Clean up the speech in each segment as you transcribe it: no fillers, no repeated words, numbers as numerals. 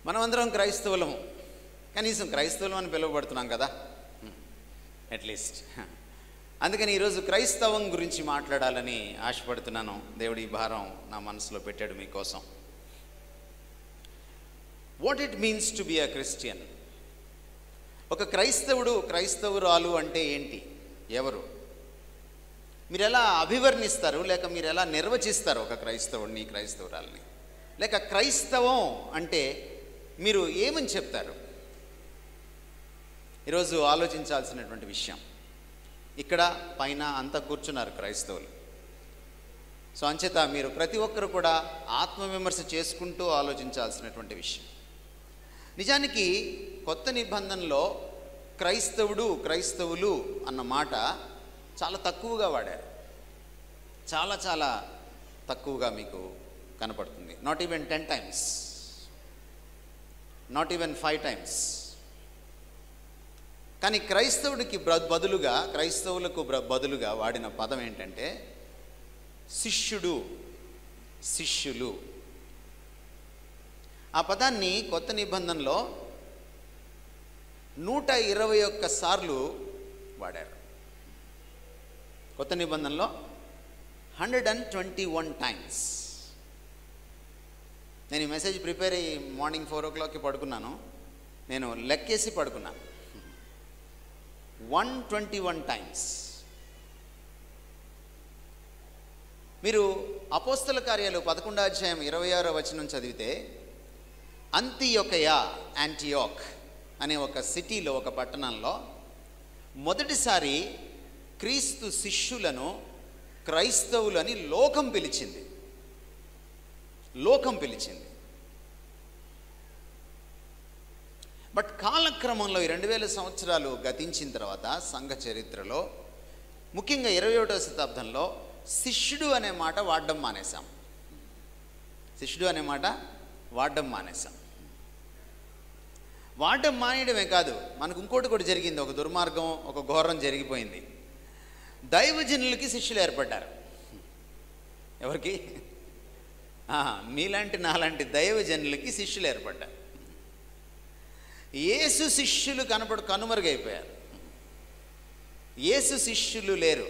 మనమందరం క్రైస్తవులము, కనీసం క్రైస్తవులం అని పిలువబడుతున్నాం కదా అట్లీస్ట్. అందుకని ఈరోజు క్రైస్తవం గురించి మాట్లాడాలని ఆశపడుతున్నాను. దేవుడి ఈ భారం నా మనసులో పెట్టాడు మీకోసం. What it means to be a Christian. ఒక క్రైస్తవుడు, క్రైస్తవురాలు అంటే ఏంటి, ఎవరు, మీరు ఎలా అభివర్ణిస్తారు, లేక మీరు ఎలా నిర్వచిస్తారు ఒక క్రైస్తవుడిని, క్రైస్తవురాలని, లేక క్రైస్తవం అంటే మీరు ఏమని చెప్తారు? ఈరోజు ఆలోచించాల్సినటువంటి విషయం. ఇక్కడ పైన అంతా కూర్చున్నారు క్రైస్తవులు. సో అంచేత మీరు ప్రతి ఒక్కరు కూడా ఆత్మవిమర్శ చేసుకుంటూ ఆలోచించాల్సినటువంటి విషయం. నిజానికి కొత్త నిబంధనలో క్రైస్తవుడు, క్రైస్తవులు అన్న మాట చాలా తక్కువగా వాడారు. చాలా చాలా తక్కువగా మీకు కనపడుతుంది. Not even 10 times, not even 5 times. కానీ క్రైస్తవుడికి బదులుగా, క్రైస్తవులకు బదులుగా వాడిన పదం ఏంటంటే శిష్యుడు, శిష్యులు. ఆ పదాన్ని కొత్త నిబంధనలో 121 సార్లు వాడారు. కొత్త నిబంధనలో 121 times. నేను ఈ మెసేజ్ ప్రిపేర్ అయ్యి మార్నింగ్ 4 o'clockకి పడుకున్నాను. నేను లెక్కేసి పడుకున్నాను. 121 times. మీరు అపోస్తల కార్యాలు 11వ అధ్యాయం 26వ వచనం చదివితే యాంటియోక్ అనే ఒక సిటీలో, ఒక పట్టణంలో మొదటిసారి క్రీస్తు శిష్యులను క్రైస్తవులని లోకం పిలిచింది. బట్ కాలక్రమంలో ఈ 2000 సంవత్సరాలు గతించిన తర్వాత సంఘ చరిత్రలో, ముఖ్యంగా 21వ శతాబ్దంలో శిష్యుడు అనే మాట వాడడం మానేశాం. వాడడం మానేయడమే కాదు, మనకు ఇంకోటి కూడా జరిగింది. ఒక దుర్మార్గం, ఒక ఘోరం జరిగిపోయింది. దైవజనులకి శిష్యులు ఏర్పడ్డారు. ఎవరికి? మీలాంటి నాలాంటి దైవజనులకి శిష్యులు ఏర్పడ్డారు. యేసు శిష్యులు కనుమరుగైపోయారు. యేసు శిష్యులు లేరు.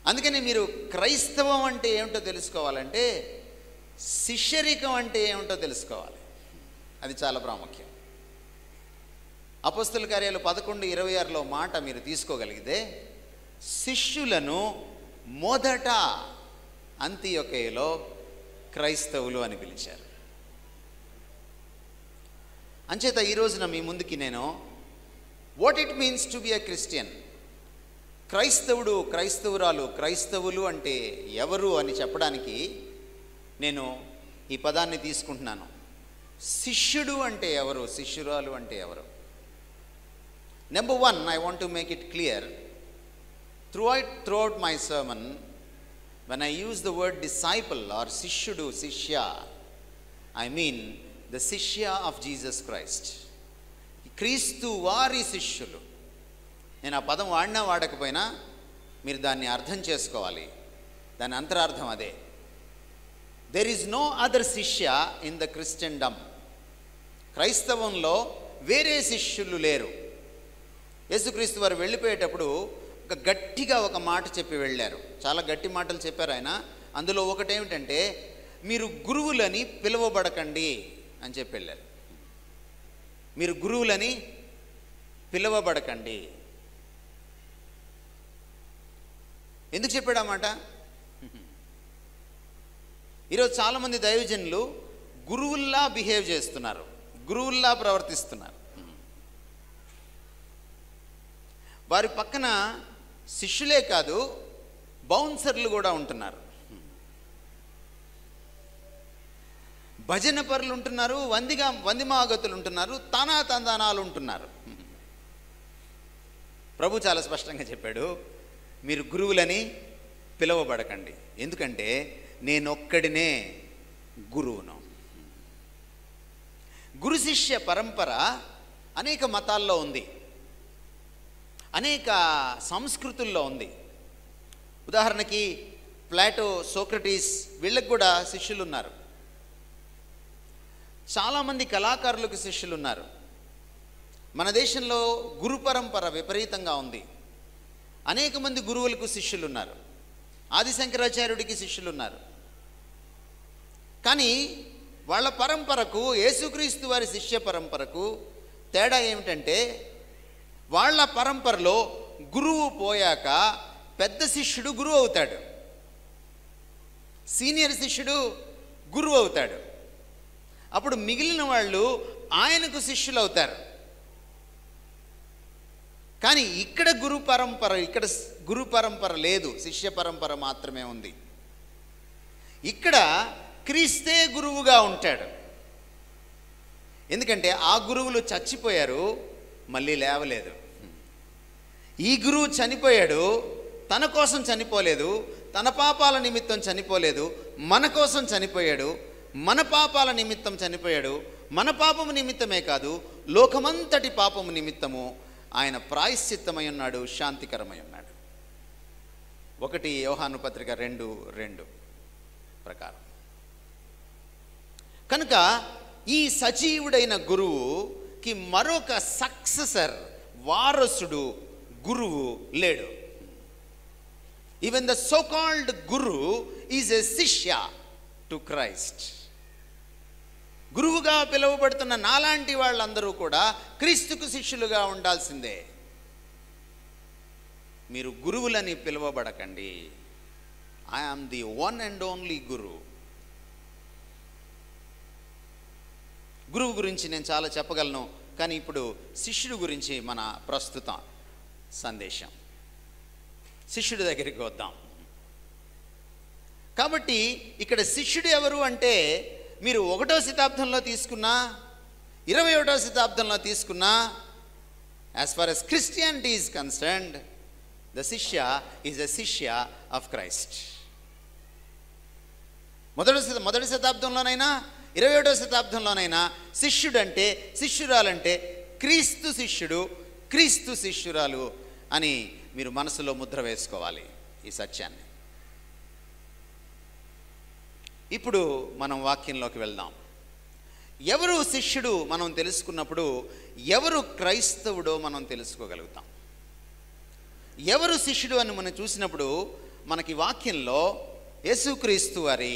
అందుకని మీరు క్రైస్తవం అంటే ఏమిటో తెలుసుకోవాలంటే శిష్యరికం అంటే ఏమిటో తెలుసుకోవాలి. అది చాలా ప్రాముఖ్యం. అపోస్తల కార్యాలు 11:26లో మాట మీరు తీసుకోగలిగితే, శిష్యులను మొదట అంతియొకయలో క్రైస్తవులు అని పిలిచారు. అంచేత ఈ రోజున మీ ముందుకి నేను what it means to be a Christian, క్రైస్తవుడు, క్రైస్తవురాలు, క్రైస్తవులు అంటే ఎవరు అని చెప్పడానికి నేను ఈ పదాన్ని తీసుకుంటున్నాను. శిష్యుడు అంటే ఎవరు, శిష్యురాలు అంటే ఎవరు? Number 1, I want to make it clear throughout my sermon, when I use the word disciple or sishyudu, shishya, I mean the shishya of Jesus Christ. క్రీస్తు వారి శిష్యులు. నేను ఆ పదం వాడినా వాడకపోయినా మీరు దాన్ని అర్థం చేసుకోవాలి. దాని అంతరార్థం అదే. There is no other shishya in the Christendom. క్రైస్తవంలో వేరే శిష్యులు లేరు. యేసుక్రీస్తు వారు వెళ్ళిపోయేటప్పుడు గట్టిగా ఒక మాట చెప్పి వెళ్ళారు. చాలా గట్టి మాటలు చెప్పారు ఆయన. అందులో ఒకటేమిటంటే, మీరు గురువులని పిలువబడకండి అని చెప్పి వెళ్ళారు. మీరు గురువులని పిలువబడకండి. ఎందుకు చెప్పాడు ఆ మాట? ఈరోజు చాలామంది దైవజనులు గురువుల్లా బిహేవ్ చేస్తున్నారు, గురువుల్లా ప్రవర్తిస్తున్నారు. వారి పక్కన శిష్యులే కాదు, బౌన్సర్లు కూడా ఉంటున్నారు. భజన పరులు ఉంటున్నారు, వందిమాగతులు ఉంటున్నారు, తందానాలు ఉంటున్నారు. ప్రభు చాలా స్పష్టంగా చెప్పాడు, మీరు గురువులని పిలువబడకండి. ఎందుకంటే నేనొక్కడినే గురువును. గురు శిష్య పరంపర అనేక మతాల్లో ఉంది, అనేక సంస్కృతుల్లో ఉంది. ఉదాహరణకి ప్లాటో, సోక్రటీస్, వీళ్ళకి కూడా శిష్యులు ఉన్నారు. చాలామంది కళాకారులకు శిష్యులు ఉన్నారు. మన దేశంలో గురు పరంపర విపరీతంగా ఉంది. అనేక మంది గురువులకు శిష్యులు ఉన్నారు. ఆదిశంకరాచార్యుడికి శిష్యులు ఉన్నారు. కానీ వాళ్ళ పరంపరకు, యేసుక్రీస్తు వారి శిష్య పరంపరకు తేడా ఏమిటంటే, వాళ్ళ పరంపరలో గురువు పోయాక పెద్ద శిష్యుడు గురువు అవుతాడు, సీనియర్ శిష్యుడు గురువు అవుతాడు. అప్పుడు మిగిలిన వాళ్ళు ఆయనకు శిష్యులు అవుతారు. కానీ ఇక్కడ గురు పరంపర లేదు, శిష్య పరంపర మాత్రమే ఉంది. ఇక్కడ క్రీస్తే గురువుగా ఉంటాడు. ఎందుకంటే ఆ గురువులు చచ్చిపోయారు, మళ్ళీ లేవలేదు. ఈ గురువు చనిపోయాడు, తన కోసం చనిపోలేదు, తన పాపాల నిమిత్తం చనిపోలేదు, మన కోసం చనిపోయాడు, మన పాపాల నిమిత్తం చనిపోయాడు. మన పాపము నిమిత్తమే కాదు, లోకమంతటి పాపము నిమిత్తము ఆయన ప్రాయశ్చిత్తమై ఉన్నాడు, శాంతికరమై ఉన్నాడు. 1 యోహాను పత్రిక 2:2 ప్రకారం. కనుక ఈ సజీవుడైన గురువుకి మరొక సక్సెసర్, వారసుడు గురువు లేడు. Even the so called Guru is a శిష్య టు క్రైస్ట్. గురువుగా పిలువబడుతున్న నాలాంటి వాళ్ళందరూ కూడా క్రీస్తుకు శిష్యులుగా ఉండాల్సిందే. మీరు గురువులని పిలువబడకండి. I am the one and only guru. గురువు గురించి నేను చాలా చెప్పగలను, కానీ ఇప్పుడు శిష్యుడు గురించి మన ప్రస్తుత సందేశం. శిష్యుడి దగ్గరికి వద్దాం. కాబట్టి ఇక్కడ శిష్యుడు ఎవరు అంటే, మీరు 1వ శతాబ్దంలో తీసుకున్నా, 21వ శతాబ్దంలో తీసుకున్నా, as far as Christianity is concerned, the శిష్య ఈజ్ ఎ శిష్య ఆఫ్ క్రైస్ట్. మొదటి శతాబ్దంలోనైనా 21వ శతాబ్దంలోనైనా శిష్యుడంటే, శిష్యురాలంటే క్రీస్తు శిష్యుడు, క్రీస్తు శిష్యురాలు అని మీరు మనసులో ముద్ర వేసుకోవాలి ఈ సత్యాన్ని. ఇప్పుడు మనం వాక్యంలోకి వెళ్దాం. ఎవరు శిష్యుడు మనం తెలుసుకున్నప్పుడు ఎవరు క్రైస్తవుడో మనం తెలుసుకోగలుగుతాం. ఎవరు శిష్యుడు అని మనం చూసినప్పుడు మనకి వాక్యంలో యేసుక్రీస్తు వారి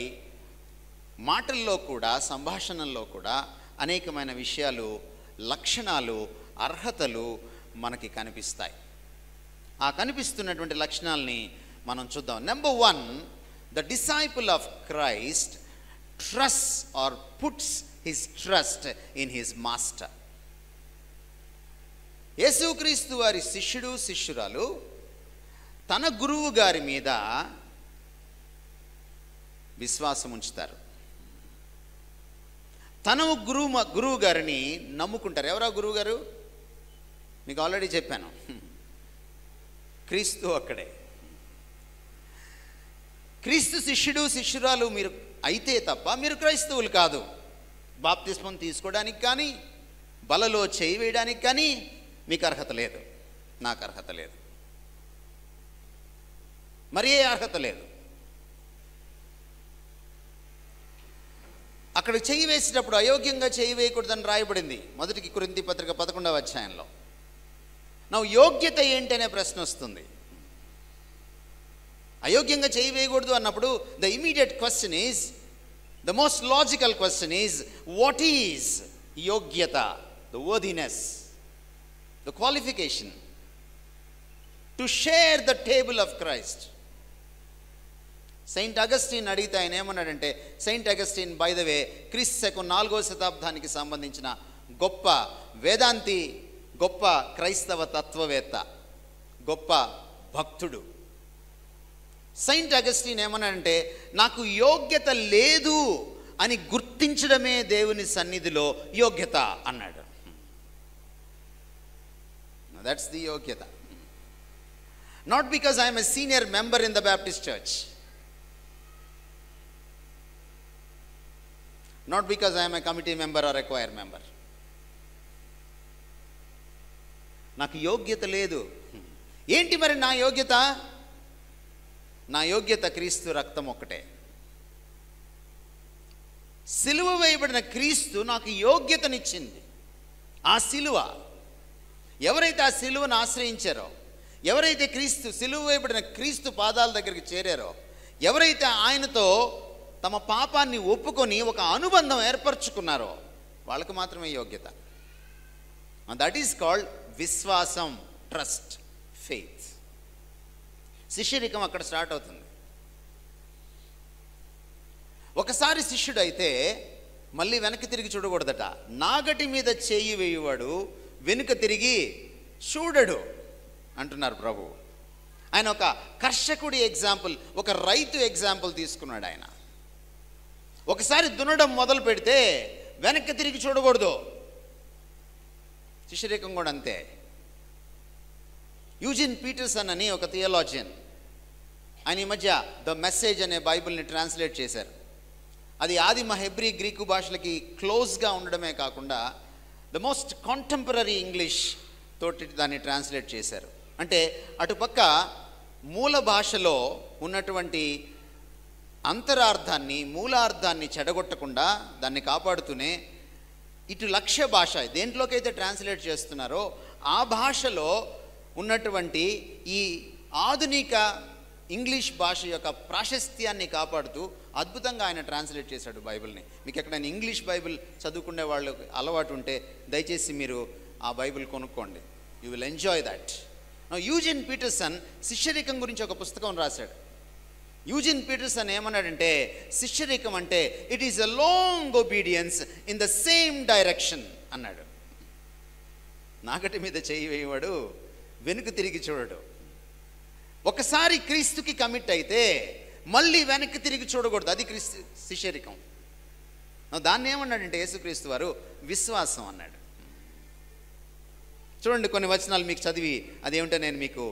మాటల్లో కూడా, సంభాషణల్లో కూడా అనేకమైన విషయాలు, లక్షణాలు, అర్హతలు మనకి కనిపిస్తాయి. ఆ కనిపిస్తున్నటువంటి లక్షణాలని మనం చూద్దాం. Number 1, the disciple of Christ trusts or puts his trust in his master. యేసుక్రీస్తు వారి శిష్యుడు, శిష్యురాలు తన గురువు గారి మీద విశ్వాసం ఉంచుతారు. తన గురువు గారిని నమ్ముకుంటారు. ఎవరా గురువు గారు? మీకు ఆల్రెడీ చెప్పాను, క్రీస్తు ఒక్కడే. క్రీస్తు శిష్యుడు, శిష్యురాలు మీరు అయితే తప్ప మీరు క్రైస్తవులు కాదు. బాప్తిస్మం తీసుకోవడానికి కానీ, బలలో చేయి వేయడానికి కానీ మీకు అర్హత లేదు, నాకు అర్హత లేదు, మరి ఏ అర్హత లేదు. అక్కడ చేయి వేసేటప్పుడు అయోగ్యంగా చేయి వేయకూడదని రాయబడింది 1 కొరింథీ పత్రిక 11వ అధ్యాయంలో. నా యోగ్యత ఏంటనే ప్రశ్న వస్తుంది. అయోగ్యంగా చేయి వేయకూడదు అన్నప్పుడు the immediate question is, the most logical question is, what is యోగ్యత? The worthiness, the qualification to share the table of Christ. Saint Augustine అడిగితే ఆయన ఏమన్నాడంటే, Saint Augustine by the way క్రీస్తు శకం 4వ శతాబ్దానికి సంబంధించిన గొప్ప వేదాంతి, గొప్ప క్రైస్తవ తత్వవేత్త, గొప్ప భక్తుడు. సెయింట్ అగస్టిన్ ఏమన్నాడంటే, నాకు యోగ్యత లేదు అని గుర్తించడమే దేవుని సన్నిధిలో యోగ్యత అన్నాడు. దట్స్ ది యోగ్యత. Not because I'm a senior member in the Baptist church, not because I am a committee member or a choir member. నాకు యోగ్యత లేదు. ఏంటి మరి నా యోగ్యత? నా యోగ్యత క్రీస్తు రక్తం ఒక్కటే. సిలువ వేయబడిన క్రీస్తు నాకు యోగ్యతనిచ్చింది. ఆ సిలువ, ఎవరైతే ఆ సిలువను ఆశ్రయించారో, ఎవరైతే సిలువ వేయబడిన క్రీస్తు పాదాల దగ్గరికి చేరారో, ఎవరైతే ఆయనతో తమ పాపాన్ని ఒప్పుకొని ఒక అనుబంధం ఏర్పరచుకున్నారో వాళ్ళకు మాత్రమే యోగ్యత. దట్ ఈస్ కాల్డ్ విశ్వాసం, ట్రస్ట్, ఫెయిత్. శిష్యరికం అక్కడ స్టార్ట్ అవుతుంది. ఒకసారి శిష్యుడు అయితే మళ్ళీ వెనక్కి తిరిగి చూడకూడదట. నాగటి మీద చేయి వేయువాడు వెనుక తిరిగి చూడడు అంటున్నారు ప్రభు. ఆయన ఒక కర్షకుడి ఎగ్జాంపుల్, ఒక రైతు ఎగ్జాంపుల్ తీసుకున్నాడు ఆయన. ఒకసారి దున్నడం మొదలు పెడితే వెనక్కి తిరిగి చూడకూడదు. శిష్యరికం కూడా అంతే. యూజిన్ పీటర్సన్ అని ఒక థియాలజియన్, ఆయన ఈ మధ్య ద మెసేజ్ అనే బైబిల్ని ట్రాన్స్లేట్ చేశారు. అది ఆదిమ హెబ్రీ గ్రీకు భాషలకి క్లోజ్గా ఉండడమే కాకుండా ద మోస్ట్ కాంటెంపరీ ఇంగ్లీష్ తోటి దాన్ని ట్రాన్స్లేట్ చేశారు. అంటే అటుపక్క మూల భాషలో ఉన్నటువంటి అంతరార్థాన్ని, మూలార్థాన్ని చెడగొట్టకుండా దాన్ని కాపాడుతూనే ఇటు లక్ష్య భాష దేంట్లోకైతే ట్రాన్స్లేట్ చేస్తున్నారో ఆ భాషలో ఉన్నటువంటి ఈ ఆధునిక ఇంగ్లీష్ భాష యొక్క ప్రాశస్త్యాన్ని కాపాడుతూ అద్భుతంగా ఆయన ట్రాన్స్లేట్ చేశాడు బైబిల్ని. మీకు ఎక్కడైనా ఇంగ్లీష్ బైబిల్ చదువుకునే వాళ్ళు అలవాటు ఉంటే దయచేసి మీరు ఆ బైబిల్ కొనుక్కోండి. You will enjoy that. Eugene Peterson శిష్యరికం గురించి ఒక పుస్తకం రాశాడు. యూజిన్ పీటర్సన్ ఏమన్నాడంటే, శిష్యరికం అంటే it is a long obedience in the same direction అన్నాడు. నాగటి మీద చేయి వేయవాడు వెనుక తిరిగి చూడడు. ఒకసారి క్రీస్తుకి కమిట్ అయితే మళ్ళీ వెనక్కి తిరిగి చూడకూడదు. అది శిష్యరికం. దాన్ని ఏమన్నాడంటే యేసుక్రీస్తు వారు విశ్వాసం అన్నాడు. చూడండి, కొన్ని వచనాలు మీకు చదివి అదేమిటో నేను మీకు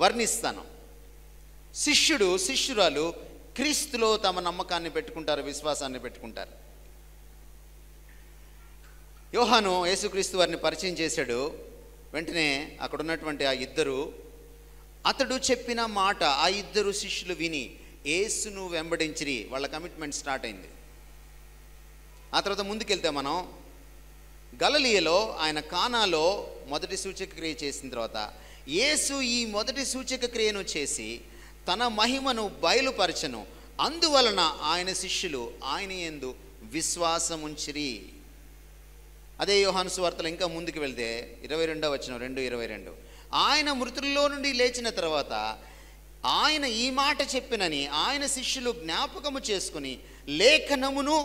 వర్ణిస్తాను. శిష్యుడు, శిష్యురాలు క్రీస్తులో తమ నమ్మకాన్ని పెట్టుకుంటారు, విశ్వాసాన్ని పెట్టుకుంటారు. యోహాను యేసుక్రీస్తు వారిని పరిచయం చేశాడు. వెంటనే అక్కడ ఉన్నటువంటి ఆ ఇద్దరు, అతడు చెప్పిన మాట ఆ ఇద్దరు శిష్యులు విని యేసును వెంబడించిరి. వాళ్ళ కమిట్మెంట్ స్టార్ట్ అయింది. ఆ తర్వాత ముందుకెళ్తే మనం గలిలయలో ఆయన కానాలో మొదటి సూచక క్రియ చేసిన తర్వాత యేసు ఈ మొదటి సూచక క్రియను చేసి తన మహిమను బయలుపరచను, అందువలన ఆయన శిష్యులు ఆయన యందు విశ్వాసముంచిరి. అదే యోహాను సువార్తలో ఇంకా ముందుకు వెళ్తే 22వ వచనం, 2:22, ఆయన మృతుల్లో నుండి లేచిన తర్వాత ఆయన ఈ మాట చెప్పినని ఆయన శిష్యులు జ్ఞాపకము చేసుకుని లేఖనమును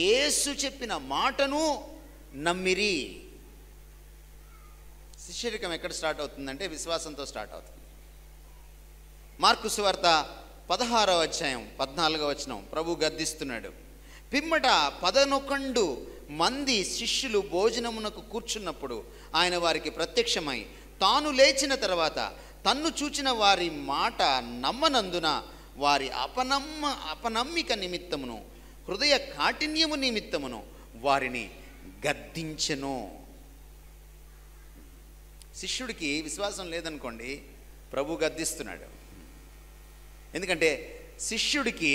యేసు చెప్పిన మాటను నమ్మిరి. శిష్యరికం ఎక్కడ స్టార్ట్ అవుతుందంటే విశ్వాసంతో స్టార్ట్ అవుతుంది. మార్కు సువార్త 16వ అధ్యాయం 14వ వచనం ప్రభు గద్దిస్తున్నాడు. పిమ్మట 11 మంది శిష్యులు భోజనమునకు కూర్చున్నప్పుడు ఆయన వారికి ప్రత్యక్షమై తాను లేచిన తర్వాత తన్ను చూచిన వారి మాట నమ్మనందున వారి అపనమ్మిక నిమిత్తమును హృదయ కాఠిన్యము నిమిత్తమును వారిని గద్దించెను. శిష్యుడికి విశ్వాసం లేదనుకోండి, ప్రభు గద్దిస్తున్నాడు. ఎందుకంటే శిష్యుడికి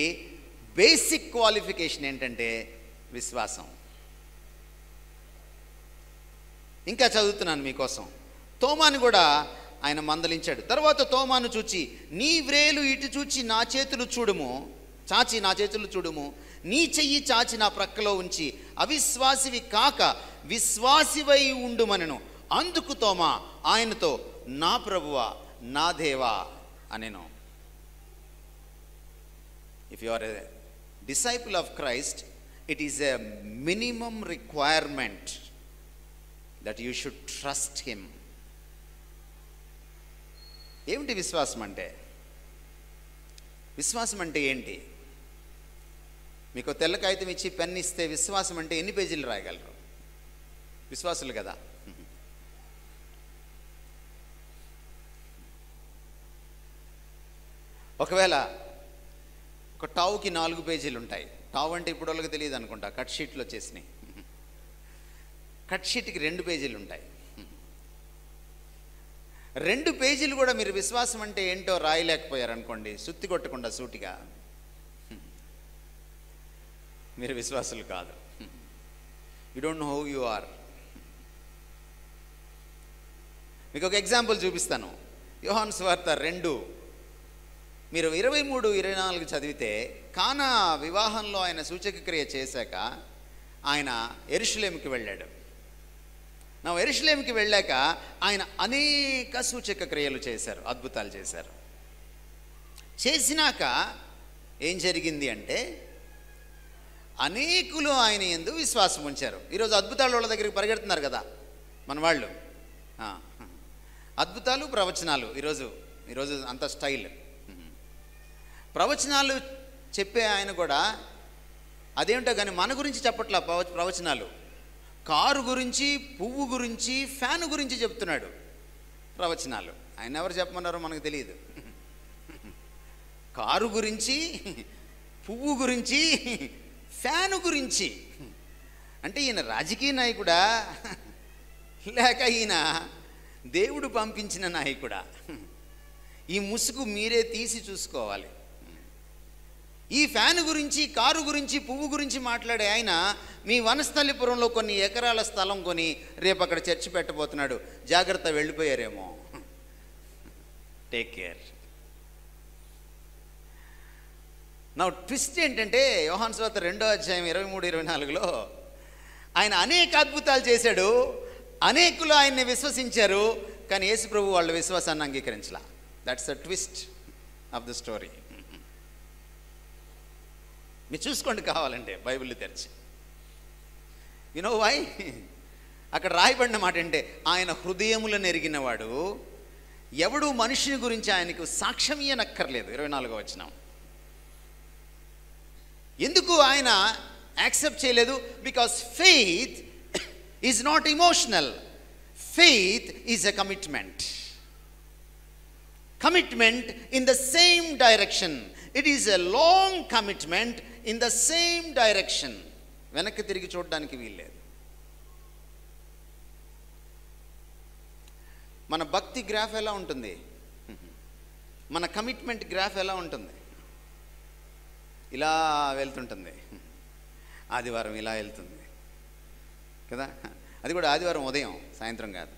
బేసిక్ క్వాలిఫికేషన్ ఏంటంటే విశ్వాసం. ఇంకా చదువుతున్నాను మీకోసం. తోమాను కూడా ఆయన మందలించాడు. తర్వాత తోమాను చూచి, నీ వ్రేలు ఇటు చూచి నా చేతులు చూడుము, చాచి నా చేతులు చూడుము, నీ చెయ్యి చాచి నా ప్రక్కలో ఉంచి అవిశ్వాసివి కాక విశ్వాసివై ఉండుమనెను. అందుకు తోమా ఆయనతో, నా ప్రభువా నా దేవా అనెను. If you are a disciple of Christ, it is a minimum requirement that you should trust him. ఏమిటి విశ్వాసం అంటే? విశ్వాసం అంటే ఏంటి? మీకు తెల్ల కాగితం ఇచ్చి పెన్ ఇస్తే విశ్వాసం అంటే ఎన్ని పేజీలు రాయగలరు? విశ్వాసులు కదా. ఒకవేళ ఒక టావుకి 4 పేజీలు ఉంటాయి. టావు అంటే ఇప్పుడు వాళ్ళకి తెలియదు అనుకుంటా, కట్ షీట్లు వచ్చేసినాయి. కట్ షీట్కి 2 పేజీలు ఉంటాయి. 2 పేజీలు కూడా మీరు విశ్వాసం అంటే ఏంటో రాయలేకపోయారు అనుకోండి, సుత్తి కొట్టకుండా సూటిగా మీరు విశ్వాసులు కాదు. You don't know who you are. మీకు ఒక ఎగ్జాంపుల్ చూపిస్తాను. యోహాను సువార్త 2 మీరు 23, 24 చదివితే, కానా వివాహంలో ఆయన సూచక క్రియ చేశాక ఆయన యెరూషలేముకి వెళ్ళాడు. నా యెరూషలేముకి వెళ్ళాక ఆయన అనేక సూచక క్రియలు చేశారు, అద్భుతాలు చేశారు. చేసినాక ఏం జరిగింది అంటే అనేకులు ఆయన యందు విశ్వాసం ఉంచారు. ఈరోజు అద్భుతాలు వాళ్ళ దగ్గరికి పరిగెడుతున్నారు కదా మన వాళ్ళు. అద్భుతాలు, ప్రవచనాలు ఈరోజు అంత స్టైల్. ప్రవచనాలు చెప్పే ఆయన కూడా అదేంటో కానీ మన గురించి చెప్పట్లా. ప్రవచనాలు కారు గురించి, పువ్వు గురించి, ఫ్యాన్ గురించి చెప్తున్నాడు ప్రవచనాలు. ఆయన ఎవరు చెప్పమన్నారో మనకు తెలియదు. కారు గురించి, పువ్వు గురించి, ఫ్యాను గురించి. అంటే ఈయన రాజకీయ నాయకుడా లేక ఈయన దేవుడు పంపించిన నాయకుడా? ఈ ముసుగు మీరే తీసి చూసుకోవాలి. ఈ ఫ్యాన్ గురించి, కారు గురించి, పువ్వు గురించి మాట్లాడే ఆయన మీ వనస్థలిపురంలో కొన్ని ఎకరాల స్థలం కొని రేపు అక్కడ చర్చి పెట్టబోతున్నాడు. జాగ్రత్త, వెళ్ళిపోయారేమో. Take care. నా ట్విస్ట్ ఏంటంటే యోహాను సువార్త 2వ అధ్యాయం 23, 24లో ఆయన అనేక అద్భుతాలు చేశాడు, అనేకులు ఆయన్ని విశ్వసించారు, కానీ యేసు ప్రభు వాళ్ళ విశ్వాసాన్ని అంగీకరించలా. That's the twist of the story. మీరు చూసుకోండి కావాలంటే బైబిల్ తెరిచి. You know why? అక్కడ రాయబడిన మాట అంటే ఆయన హృదయములను ఎరిగినవాడు, ఎవడు మనుషుని గురించి ఆయనకు సాక్ష్యం ఇయ్యనక్కర్లేదు. 24వ వచనం. ఎందుకు ఆయన యాక్సెప్ట్ చేయలేదు? Because faith is not emotional. Faith is a commitment. Commitment in the same direction. It is a long commitment in the same direction. వెనక్కి తిరిగి చూడడానికి వీల్లేదు. మన భక్తి గ్రాఫ్ ఎలా ఉంటుంది? మన కమిట్మెంట్ గ్రాఫ్ ఎలా ఉంటుంది? ఇలా వెళ్తుంటుంది. ఆదివారం ఇలా వెళ్తుంది కదా. అది కూడా ఆదివారం ఉదయం, సాయంత్రం కాదు.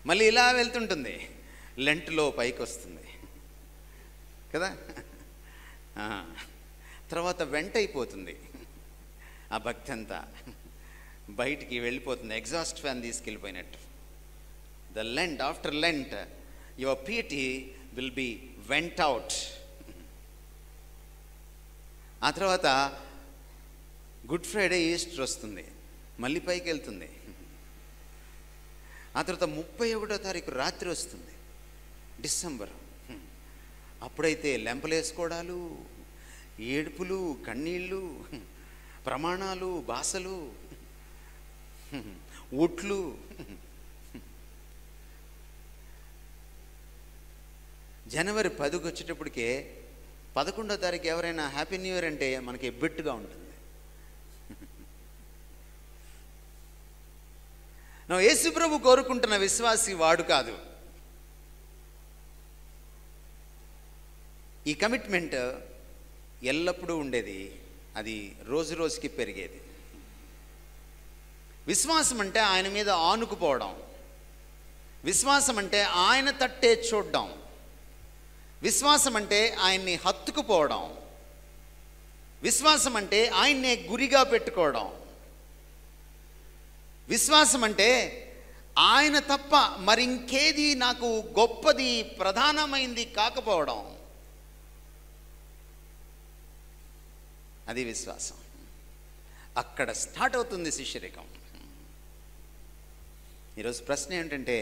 మళ్ళీ ఇలా వెళ్తుంటుంది, లెంట్లో పైకి వస్తుంది కదా. తర్వాత వెంట అయిపోతుంది. ఆ భక్తి అంతా బయటికి వెళ్ళిపోతుంది, ఎగ్జాస్ట్ ఫ్యాన్ తీసుకెళ్ళిపోయినట్టు. The Lent, after Lent your pity will be went out. ఆ తర్వాత గుడ్ ఫ్రైడే, ఈస్టర్ వస్తుంది, మళ్ళీ పైకి వెళ్తుంది. ఆ తర్వాత 31వ తారీఖు రాత్రి వస్తుంది, డిసెంబర్. అప్పుడైతే లెంపలేసుకోవడాలు, ఏడుపులు, కన్నీళ్ళు, ప్రమాణాలు, భాషలు, ఒట్లు. జనవరి 10కి వచ్చేటప్పటికే 11వ తారీఖు ఎవరైనా హ్యాపీ న్యూ ఇయర్ అంటే మనకి ఎబ్బెట్టుగా ఉంటుంది. యేసు ప్రభు కోరుకుంటున్న విశ్వాసి వాడు కాదు. ఈ కమిట్మెంట్ ఎల్లప్పుడూ ఉండేది, అది రోజు రోజుకి పెరిగేది. విశ్వాసం అంటే ఆయన మీద ఆనుకుపోవడం. విశ్వాసం అంటే ఆయన తట్టే చూడడం. విశ్వాసం అంటే ఆయన్ని హత్తుకుపోవడం. విశ్వాసం అంటే ఆయన్నే గురిగా పెట్టుకోవడం. విశ్వాసం అంటే ఆయన తప్ప మరింకేది నాకు గొప్పది, ప్రధానమైంది కాకపోవడం. అది విశ్వాసం. అక్కడ స్టార్ట్ అవుతుంది శిష్యరికం. ఈరోజు ప్రశ్న ఏంటంటే,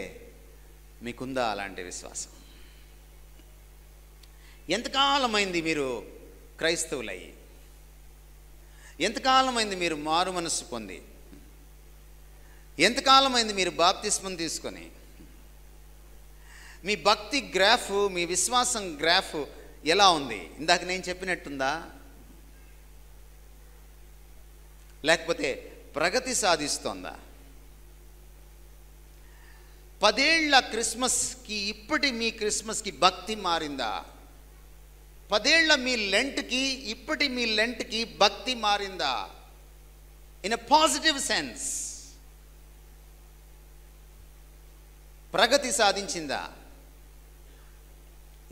మీకుందా అలాంటి విశ్వాసం? ఎంతకాలమైంది మీరు క్రైస్తవులయ్యి? ఎంతకాలమైంది మీరు మారు మనస్సు పొంది? ఎంతకాలమైంది మీరు బాప్తిస్మం తీసుకొని? మీ భక్తి గ్రాఫ్, మీ విశ్వాసం గ్రాఫ్ ఎలా ఉంది? ఇందాక నేను చెప్పినట్టుందా? లేకపోతే ప్రగతి సాధిస్తోందా? 10 ఏళ్ల క్రిస్మస్కి ఇప్పటి మీ క్రిస్మస్కి భక్తి మారిందా? 10 ఏళ్ల మీ లెంట్కి ఇప్పటి మీ లెంట్కి భక్తి మారిందా? ఇన్ ఎ పాజిటివ్ సెన్స్ ప్రగతి సాధించిందా?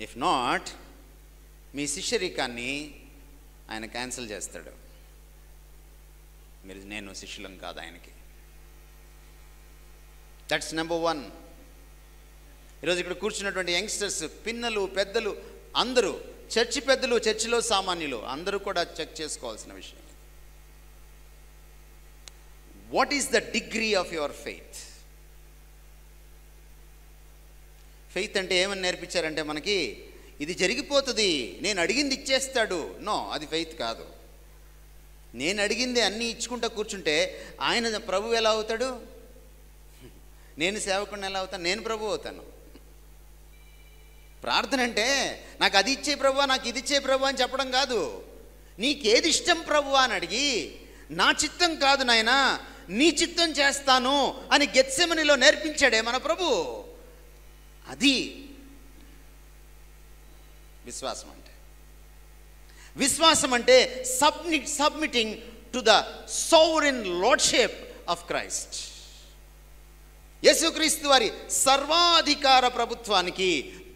ఇఫ్ నాట్, మీ శిష్యరికాన్ని ఆయన క్యాన్సిల్ చేస్తాడు. నేను శిష్యులం కాదు ఆయనకి. That's number 1. ఈరోజు ఇక్కడ కూర్చున్నటువంటి యంగ్స్టర్స్, పిన్నలు, పెద్దలు అందరూ, చర్చి పెద్దలు, చర్చిలో సామాన్యులు అందరూ కూడా చెక్ చేసుకోవాల్సిన విషయం. What is the degree of your faith? Faith అంటే ఏమని నేర్పించారంటే మనకి, ఇది జరిగిపోతుంది, నేను అడిగింది ఇచ్చేస్తాడు. నో, అది ఫెయిత్ కాదు. నేను అడిగింది అన్నీ ఇచ్చుకుంటా కూర్చుంటే ఆయన ప్రభు ఎలా అవుతాడు? నేను సేవకుడిని ఎలా అవుతాను? నేను ప్రభు అవుతాను. ప్రార్థన అంటే నాకు అది ఇచ్చే ప్రభువా, నాకు ఇది ఇచ్చే ప్రభు అని చెప్పడం కాదు. నీకేది ఇష్టం ప్రభువా అని అడిగి, నా చిత్తం కాదు నాయనా, నీ చిత్తం చేస్తాను అని గెత్సెమనిలో నేర్పించాడే మన ప్రభు. అది విశ్వాసం అంటే. విశ్వాసం అంటే submitting to the sovereign lordship of Christ. యేసుక్రీస్తు వారి సర్వాధికార ప్రభుత్వానికి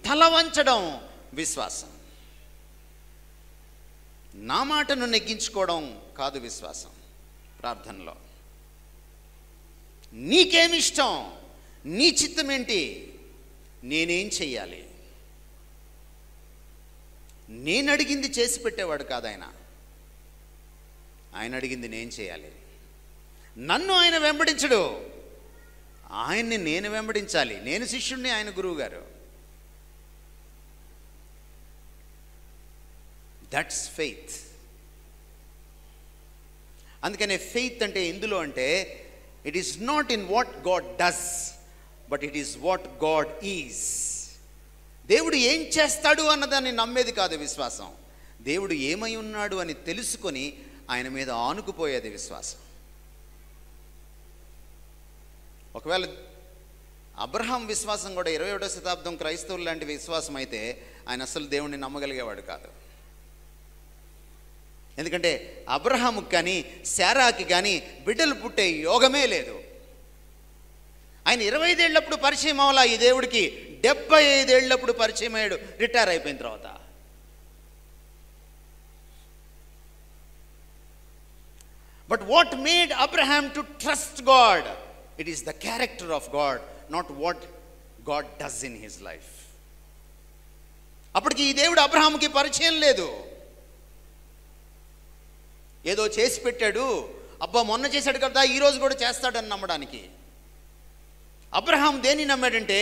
తల వంచడం విశ్వాసం. నా మాటను నెగ్గించుకోవడం కాదు విశ్వాసం. ప్రార్థనలో నీకేమిష్టం, నీ చిత్తం ఏంటి, నేనేం చెయ్యాలి? నేను అడిగింది చేసి పెట్టేవాడు కాదు ఆయన. ఆయన అడిగింది నేను చేయాలి. నన్ను ఆయన వెంబడించడు, ఆయన్ని నేను వెంబడించాలి. నేను శిష్యుడిని, ఆయన గురువు గారు. That's faith. అందుకనే ఫెయిత్ అంటే ఎందులో అంటే, it is not in what God does, but it is what God is. దేవుడు ఏం చేస్తాడు అన్నదాన్ని నమ్మేది కాదు విశ్వాసం. దేవుడు ఏమై ఉన్నాడు అని తెలుసుకొని ఆయన మీద ఆనుకుపోయేది విశ్వాసం. ఒకవేళ అబ్రహాం విశ్వాసం కూడా 21వ శతాబ్దం క్రైస్తవులు లాంటి విశ్వాసం అయితే ఆయన అసలు దేవుణ్ణి నమ్మగలిగేవాడు కాదు. ఎందుకంటే అబ్రహాముకి కానీ శారాకి కానీ బిడ్డలు పుట్టే యోగమే లేదు. ఆయన 25 ఏళ్ళప్పుడు పరిచయం అవ్వాలా ఈ దేవుడికి, 75 ఏళ్ళప్పుడు పరిచయం అయ్యాడు రిటైర్ అయిపోయిన తర్వాత. But what made Abraham to trust God? It is the character of God, not what God does in his life. అప్పటికి ఈ దేవుడు అబ్రహాంకి పరిచయం లేదు. ఏదో చేసి పెట్టాడు, అబ్బా మొన్న చేశాడు కదా ఈరోజు కూడా చేస్తాడని నమ్మడానికి. అబ్రహాం దేన్ని నమ్మాడంటే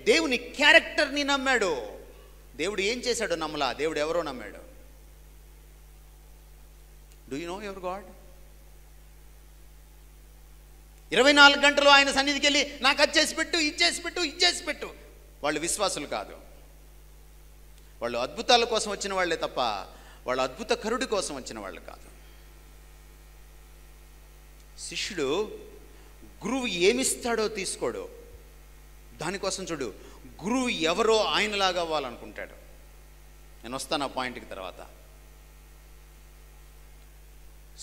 దేవుని క్యారెక్టర్ని నమ్మాడు. దేవుడు ఏం చేశాడో నమ్మలా, దేవుడు ఎవరో నమ్మాడు. Do you know your God? 24 గంటలు ఆయన సన్నిధికి వెళ్ళి నాకు అది చేసి పెట్టు, ఇది చేసి పెట్టు, ఇది చేసి పెట్టు. వాళ్ళు విశ్వాసులు కాదు. వాళ్ళు అద్భుతాల కోసం వచ్చిన వాళ్ళే తప్ప వాళ్ళు అద్భుతకరుడి కోసం వచ్చిన వాళ్ళు కాదు. శిష్యుడు గురువు ఏమిస్తాడో తీసుకోడు, దానికోసం చూడు గురువు ఎవరో ఆయనలాగా అవ్వాలనుకుంటాడు. నేను వస్తాను ఆ పాయింట్కి తర్వాత.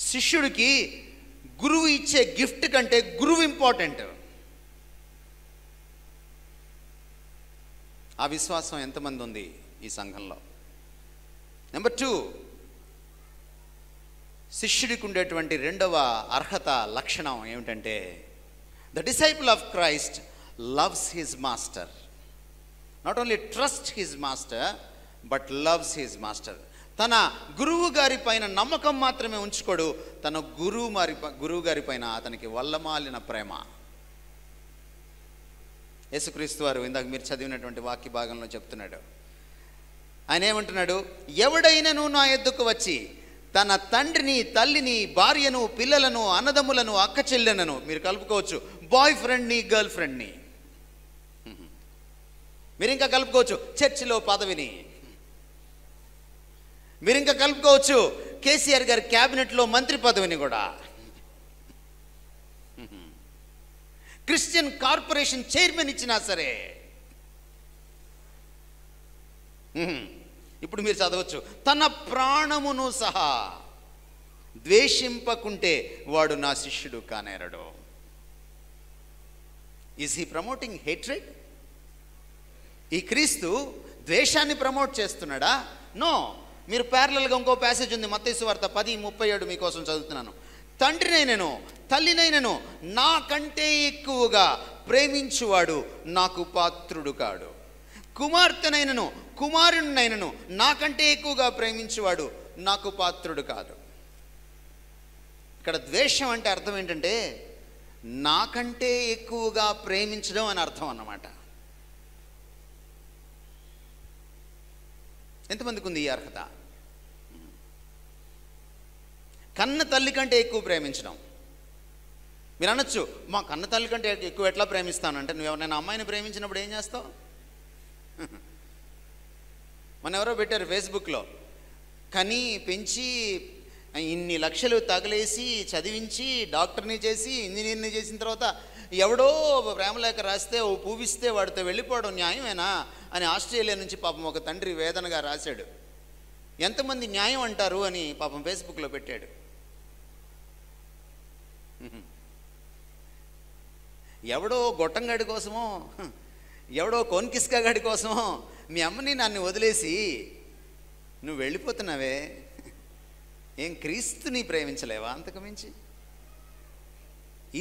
శిష్యుడికి గురువు ఇచ్చే గిఫ్ట్ కంటే గురువు ఇంపార్టెంట్. ఆ విశ్వాసం ఎంతమంది ఉంది ఈ సంఘంలో? నెంబర్ 2, శిష్యుడికి ఉండేటువంటి రెండవ అర్హత లక్షణం ఏమిటంటే, the disciple of Christ loves his master. Not only trust his master but loves his master. తన గురువు గారి పైన నమ్మకం మాత్రమే ఉంచుకోడు, తన గురువు గారి పైన అతనికి వల్లమాలిన ప్రేమ. యేసుక్రీస్తు వారు ఇందాక మీరు చదివినటువంటి వాక్య భాగంలో చెప్తున్నాడు. ఆయన ఏమంటున్నాడు? ఎవడైనను నా యొద్దకు వచ్చి తన తండ్రిని, తల్లిని, భార్యను, పిల్లలను, అన్నదమ్ములను, అక్క చెల్లెలను, మీరు కలుపుకోవచ్చు బాయ్ ఫ్రెండ్ని, గర్ల్ ఫ్రెండ్ని, మీరు ఇంకా కలుపుకోవచ్చు చర్చిలో పదవిని, మీరు ఇంకా కలుపుకోవచ్చు కేసీఆర్ గారి క్యాబినెట్లో మంత్రి పదవిని కూడా, క్రిస్టియన్ కార్పొరేషన్ చైర్మన్ ఇచ్చినా సరే, ఇప్పుడు మీరు చదవచ్చు, తన ప్రాణమును సహా ద్వేషింపకుంటే వాడు నా శిష్యుడు కానేరడు. Is he promoting hatred? ఈ క్రీస్తు ద్వేషాన్ని ప్రమోట్ చేస్తున్నాడా? నో. మీరు ప్యారలల్గా ఇంకో ప్యాసేజ్ ఉంది, మత్తయి సువార్త 10:37 మీకోసం చదువుతున్నాను. తండ్రినైనను తల్లినైనను నాకంటే ఎక్కువగా ప్రేమించువాడు నాకు పాత్రుడు కాడు. కుమార్తెనైనను కుమారుడినైనను నాకంటే ఎక్కువగా ప్రేమించువాడు నాకు పాత్రుడు కాదు. ఇక్కడ ద్వేషం అంటే అర్థం ఏంటంటే నాకంటే ఎక్కువగా ప్రేమించడం అని అర్థం అన్నమాట. ఎంతమందికి ఉంది ఈ అర్హత? కన్న తల్లి కంటే ఎక్కువ ప్రేమించడం. మీరు అనొచ్చు, మా కన్న తల్లి కంటే ఎక్కువ ఎట్లా ప్రేమిస్తాను అంటే, నువ్వు ఎవరైనా అమ్మాయిని ప్రేమించినప్పుడు ఏం చేస్తావు? మన ఎవరో పెట్టారు ఫేస్బుక్లో, కని పెంచి ఇన్ని లక్షలు తగలేసి చదివించి డాక్టర్ని చేసి ఇంజనీర్ని చేసిన తర్వాత ఎవడో ప్రేమలేఖ రాస్తే ఓ పూవిస్తే వాడితో వెళ్ళిపోవడం న్యాయమేనా అని ఆస్ట్రేలియా నుంచి పాపం ఒక తండ్రి వేదనగా రాశాడు. ఎంతమంది న్యాయం అంటారు అని పాపం ఫేస్బుక్లో పెట్టాడు. ఎవడో గొట్టంగాడి కోసమో, ఎవడో కోన్కిస్కా గాడి కోసమో మీ అమ్మని నన్ను వదిలేసి నువ్వు వెళ్ళిపోతున్నావే, ఏం క్రీస్తుని ప్రేమించలేవా అంతకు మించి?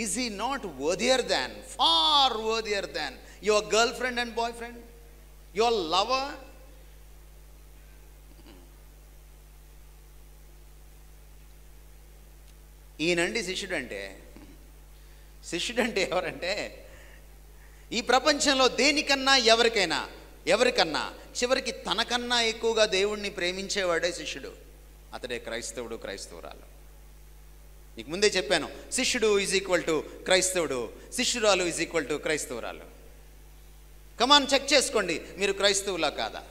Is he not worthier than, far worthier than your girl friend and boy friend, your lover? ఈయనండి శిష్యుడు అంటే. శిష్యుడు అంటే ఎవరంటే ఈ ప్రపంచంలో దేనికన్నా ఎవరికన్నా చివరికి తనకన్నా ఎక్కువగా దేవుణ్ణి ప్రేమించేవాడే శిష్యుడు. అతడే క్రైస్తవుడు, క్రైస్తవురాలు. నీకు ముందే చెప్పాను, శిష్యుడు ఈజ్ ఈక్వల్ టు క్రైస్తవుడు, శిష్యురాలు ఈజ్ ఈక్వల్ టు క్రైస్తవురాలు. కమాన్, చెక్ చేసుకోండి మీరు క్రైస్తవులా కాదా.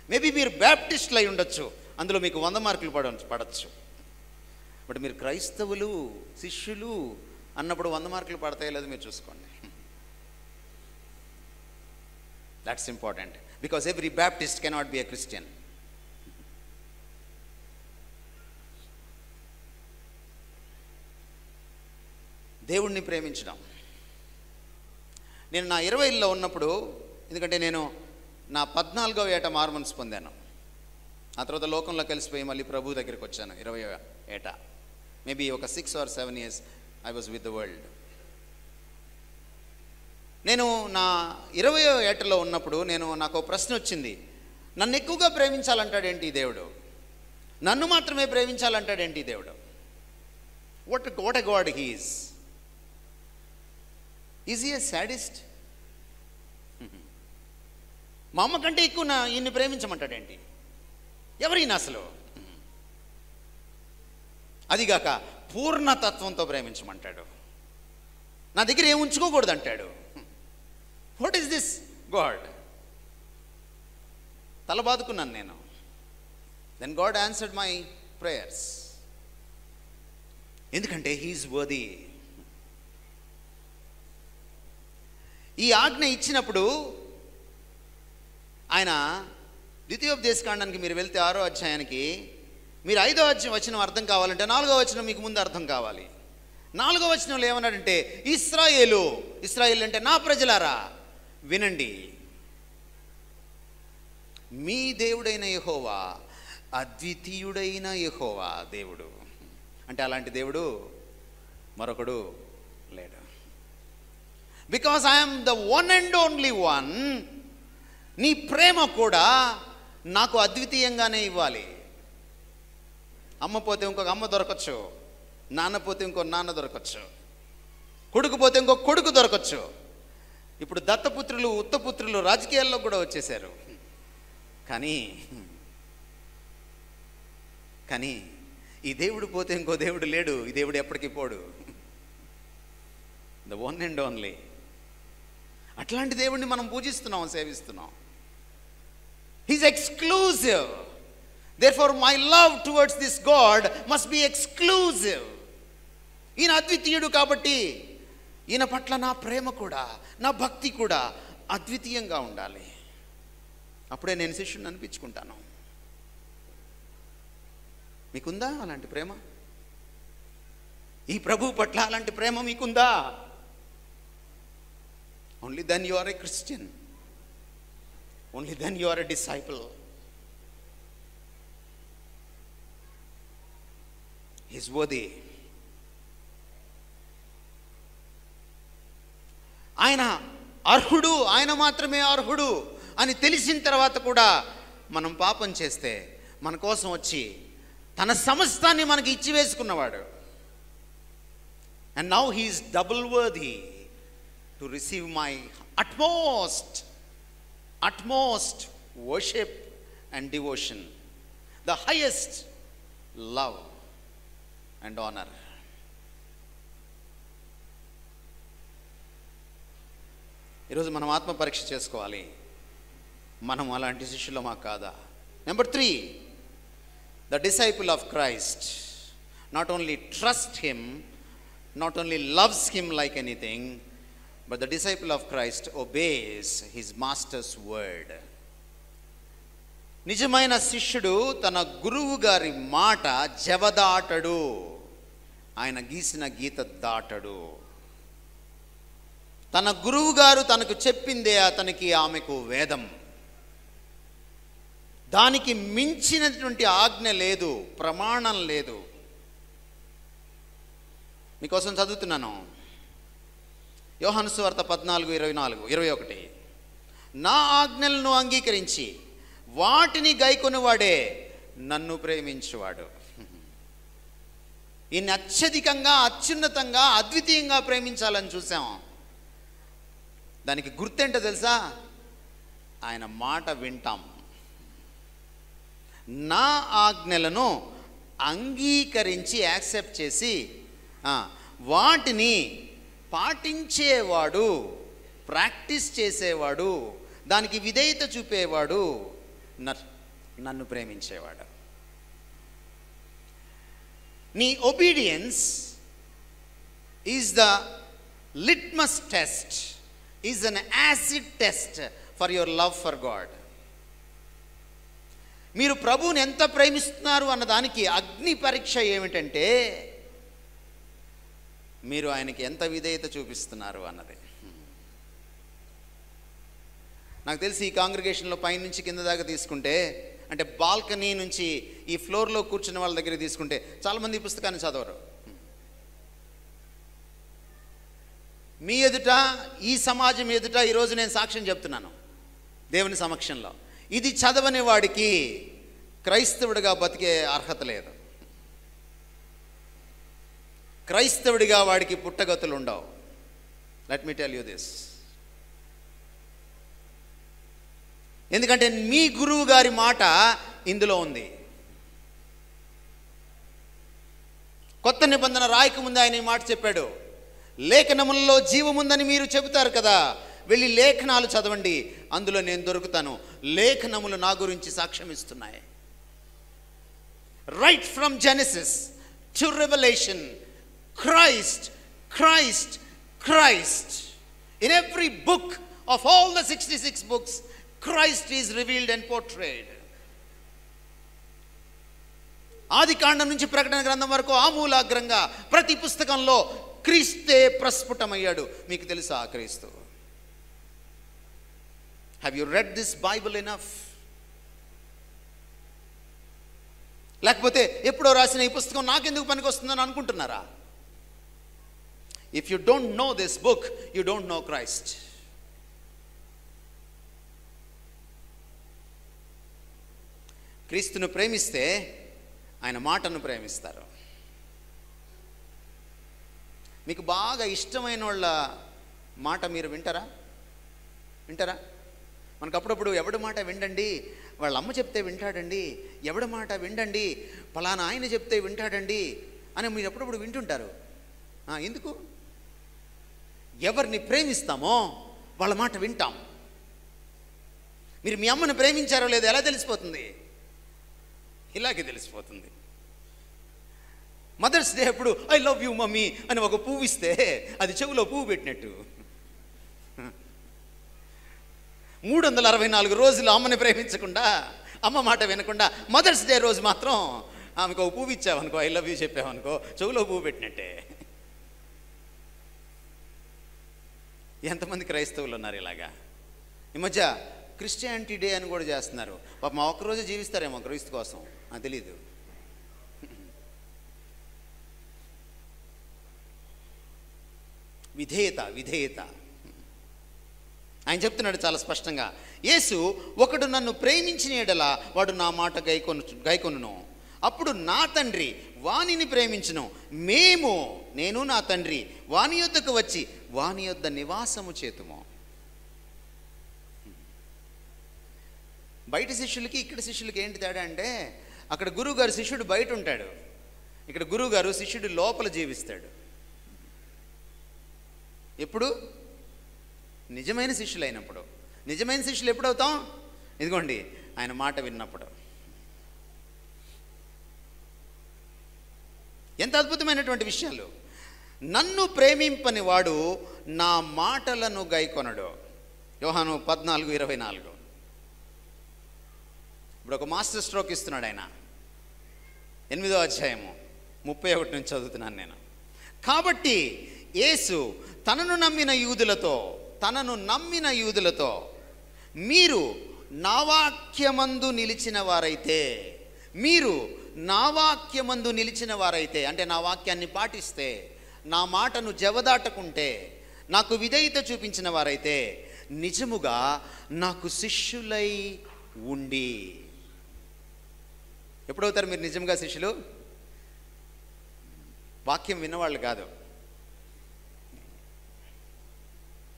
మేబీ మీరు బ్యాప్టిస్టులు అయి ఉండొచ్చు, అందులో మీకు 100 మార్కులు పడవచ్చు. బట్ మీరు క్రైస్తవులు, శిష్యులు అన్నప్పుడు 100 మార్కులు పడతాయో లేదో మీరు చూసుకోండి. That's important, because every Baptist cannot be a Christian. దేవుణ్ణి ప్రేమించడం. నేను నా 20లో ఉన్నప్పుడు, ఎందుకంటే నేను నా 14వ ఏట మార్మన్స్ పొందాను. ఆ తర్వాత లోకంలో కలిసిపోయి మళ్ళీ ప్రభు దగ్గరికి వచ్చాను 20వ ఏట. మేబీ ఒక 6 or 7 years I was with the world. నేను నా 20వ ఏటలో ఉన్నప్పుడు నాకు ప్రశ్న వచ్చింది, నన్ను ఎక్కువగా ప్రేమించాలంటాడేంటి దేవుడు, నన్ను మాత్రమే ప్రేమించాలంటాడేంటి దేవుడు? What a God he is. Is he a sadist? మా అమ్మ కంటే ఎక్కువ ఈయన్ని ప్రేమించమంటాడేంటి? ఎవరైనా అసలు? అదిగాక పూర్ణతత్వంతో ప్రేమించమంటాడు. నా దగ్గర ఏం ఉంచుకోకూడదు అంటాడు. What is this God? తల బాదుకున్నాను నేను. Then God answered my prayers. ఎందుకంటే హీఈస్ వర్ది. ఈ ఆజ్ఞ ఇచ్చినప్పుడు ఆయన ద్వితీయోపదేశకాండానికి మీరు వెళ్తే 6వ అధ్యాయానికి, మీరు 5వ వచనం అర్థం కావాలంటే 4వ వచనం మీకు ముందు అర్థం కావాలి. 4వ వచనంలో ఏమన్నాడంటే, ఇశ్రాయేలు అంటే నా ప్రజలారా వినండి, మీ దేవుడైన యెహోవా అద్వితీయుడైన యెహోవా దేవుడు. అంటే అలాంటి దేవుడు మరొకడు లేడు. Because I'm the one and only one. నీ ప్రేమ కూడా నాకు అద్వితీయంగానే ఇవ్వాలి. అమ్మ పోతే ఇంకొక అమ్మ దొరకచ్చు, నాన్న పోతే ఇంకో నాన్న దొరకచ్చు, కొడుకు పోతే ఇంకో కొడుకు దొరకచ్చు. ఇప్పుడు దత్తపుత్రులు, ఉత్తపుత్రులు రాజకీయాల్లో కూడా వచ్చేసారు. కానీ ఈ దేవుడు పోతే ఇంకో దేవుడు లేడు. ఈ దేవుడు ఎప్పటికీ పోడు. The one and only. అట్లాంటి దేవుడిని మనం పూజిస్తున్నాం, సేవిస్తున్నాం. He's exclusive. Therefore my love towards this God must be exclusive. ఈయన అద్వితీయుడు కాబట్టి ఈయన పట్ల నా ప్రేమ కూడా, నా భక్తి కూడా అద్వితీయంగా ఉండాలి. అప్పుడే నేను శిష్యుని అనిపించుకుంటాను. మీకుందా అలాంటి ప్రేమ? ఈ ప్రభు పట్ల అలాంటి ప్రేమ మీకుందా? Only then you are a Christian. Only then you are a disciple. He is worthy. ఆయన అర్హుడు, ఆయన మాత్రమే అర్హుడు అని తెలిసిన తర్వాత కూడా మనం పాపం చేస్తే మన కోసం వచ్చి తన సమస్తాన్ని మనకి ఇచ్చి వేసుకున్నవాడు. And now he is double worthy to receive my utmost worship and devotion, the highest love and honor. ఈరోజు మనం ఆత్మ పరీక్ష చేసుకోవాలి. మనం అలాంటి శిష్యులమా కాదా? Number 3, the disciple of Christ not only trusts him, not only loves him like anything, but the disciple of Christ obeys his master's word. నిజమైన శిష్యుడు తన గురువు గారి మాట జవదాటడు. ఆయన గీసిన గీత దాటడు. తన గురువు గారు తనకు చెప్పిందే అతనికి ఆమెకు వేదం. దానికి మించినటువంటి ఆజ్ఞ లేదు, ప్రమాణం లేదు. మీకోసం చదువుతున్నాను. యోహాను సువార్త 14:21. నా ఆజ్ఞలను అంగీకరించి వాటిని గైకొనువాడే నన్ను ప్రేమించువాడు. ఈయన్ని అత్యధికంగా, అత్యున్నతంగా, అద్వితీయంగా ప్రేమించాలని చూసాం. దానికి గుర్తేంటో తెలుసా? ఆయన మాట వింటాం. నా ఆజ్ఞలను అంగీకరించి యాక్సెప్ట్ చేసి వాటిని పాటించేవాడు, ప్రాక్టీస్ చేసేవాడు, దానికి విధేయత చూపేవాడు నన్ను ప్రేమించేవాడు. నీ obedience is the litmus test, is an acid test for your love for God. మీరు ప్రభువుని ఎంత ప్రేమిస్తున్నారు అన్నదానికి అగ్ని పరీక్ష ఏమిటంటే మీరు ఆయనకి ఎంత విధేయత చూపిస్తున్నారు అన్నది. నాకు తెలిసి ఈ కాంగ్రిగేషన్లో పైనుంచి కింద దాకా తీసుకుంటే, అంటే బాల్కనీ నుంచి ఈ ఫ్లోర్లో కూర్చున్న వాళ్ళ దగ్గర తీసుకుంటే చాలామంది ఈ పుస్తకాన్ని చదవరు. మీ ఎదుట, ఈ సమాజం ఎదుట ఈరోజు నేను సాక్ష్యం చెప్తున్నాను దేవుని సమక్షంలో. ఇది చదవని వాడికి క్రైస్తవుడిగా బతికే అర్హత లేదు. క్రైస్తవుడిగా వాడికి పుట్టగతులు ఉండవు. Let me tell you this. ఎందుకంటే మీ గురువు గారి మాట ఇందులో ఉంది. కొత్త నిబంధన రాయకముందు ఆయన ఈ మాట చెప్పాడు. లేఖనములలో జీవముందని మీరు చెబుతారు కదా, వెళ్ళి లేఖనాలు చదవండి, అందులో నేను దొరుకుతాను. లేఖనములు నా గురించి సాక్ష్యం ఇస్తున్నాయి. Right from Genesis to revolution, Christ, Christ, Christ. In every book of all the 66 books, Christ is revealed and portrayed. ఆదికాండం నుంచి ప్రకటన గ్రంథం వరకు ఆమూలాగ్రంగా ప్రతి పుస్తకంలో క్రీస్తే ప్రస్ఫుటమయ్యాడు. మీకు తెలుసా ఆ క్రీస్తు? Have you read this Bible enough? లేకపోతే ఎప్పుడో రాసిన ఈ పుస్తకం నాకెందుకు పనికి వస్తుందని అనుకుంటున్నారా? If you don't know this book, you don't know Christ. క్రీస్తును ప్రేమిస్తే ఆయన మాటను ప్రేమిస్తారు. మీకు బాగా ఇష్టమైన వాళ్ళ మాట మీరు వింటారా? మనకు అప్పుడప్పుడు ఎవడి మాట విండండి, వాళ్ళ అమ్మ చెప్తే వింటాడండి, ఎవడి మాట విండండి, పలానా ఆయన చెప్తే వింటాడండి అని మీరు ఎప్పుడప్పుడు వింటుంటారు. ఎందుకు? ఎవరిని ప్రేమిస్తామో వాళ్ళ మాట వింటాం. మీరు మీ అమ్మని ప్రేమించారో లేదో ఎలా తెలిసిపోతుంది? ఇలాగే తెలిసిపోతుంది. మదర్స్ డే అప్పుడు ఐ లవ్ యూ మమ్మీ అని ఒక పువ్వు ఇస్తే అది చెవులో పువ్వు పెట్టినట్టు. 364 రోజులు అమ్మని ప్రేమించకుండా, అమ్మ మాట వినకుండా, మదర్స్ డే రోజు మాత్రం ఆమెకు ఒక పువ్వు ఇచ్చావనుకో, ఐ లవ్ యూ చెప్పావనుకో, చెవులో పువ్వు పెట్టినట్టే. ఎంతమంది క్రైస్తవులు ఉన్నారు ఇలాగా? ఈ మధ్య క్రిస్టియానిటీ డే అని కూడా చేస్తున్నారు. పాపం ఒక్కరోజు జీవిస్తారేమో క్రీస్తు కోసం, నాకు తెలీదు. విధేయత ఆయన చెప్తున్నాడు చాలా స్పష్టంగా. యేసు, ఒకడు నన్ను ప్రేమించిన యెడల వాడు నా మాట గైకొనును, అప్పుడు నా తండ్రి వానిని ప్రేమించును, మేము, నేను నా తండ్రి వాని యొద్దకు వచ్చి వాని యొద్ద నివాసము చేతుము. బయట శిష్యులకి ఇక్కడ శిష్యులకి ఏంటి తేడా అంటే, అక్కడ గురువుగారు శిష్యుడు బయట ఉంటాడు, ఇక్కడ గురువుగారు శిష్యుడు లోపల జీవిస్తాడు. ఎప్పుడు? నిజమైన శిష్యులు అయినప్పుడు. నిజమైన శిష్యులు ఎప్పుడు అవుతాం? ఇదిగోండి, ఆయన మాట విన్నప్పుడు. ఎంత అద్భుతమైనటువంటి విషయాలు. నన్ను ప్రేమింపని వాడు నా మాటలను గైకొనడు. యోహాను 14:24. ఇప్పుడు ఒక మాస్టర్ స్ట్రోక్ ఇస్తున్నాడు ఆయన. 8వ అధ్యాయము 31 నుంచి చదువుతున్నాను నేను. కాబట్టి యేసు తనను నమ్మిన యూదులతో మీరు నా వాక్యమందు నిలిచిన వారైతే, అంటే నా వాక్యాన్ని పాటిస్తే, నా మాటను జవదాటకుంటే, నాకు విధేయత చూపించిన వారైతే నిజముగా నాకు శిష్యులై ఉండి. ఎప్పుడవుతారు మీరు నిజంగా శిష్యులు? వాక్యం విన్నవాళ్ళు కాదు.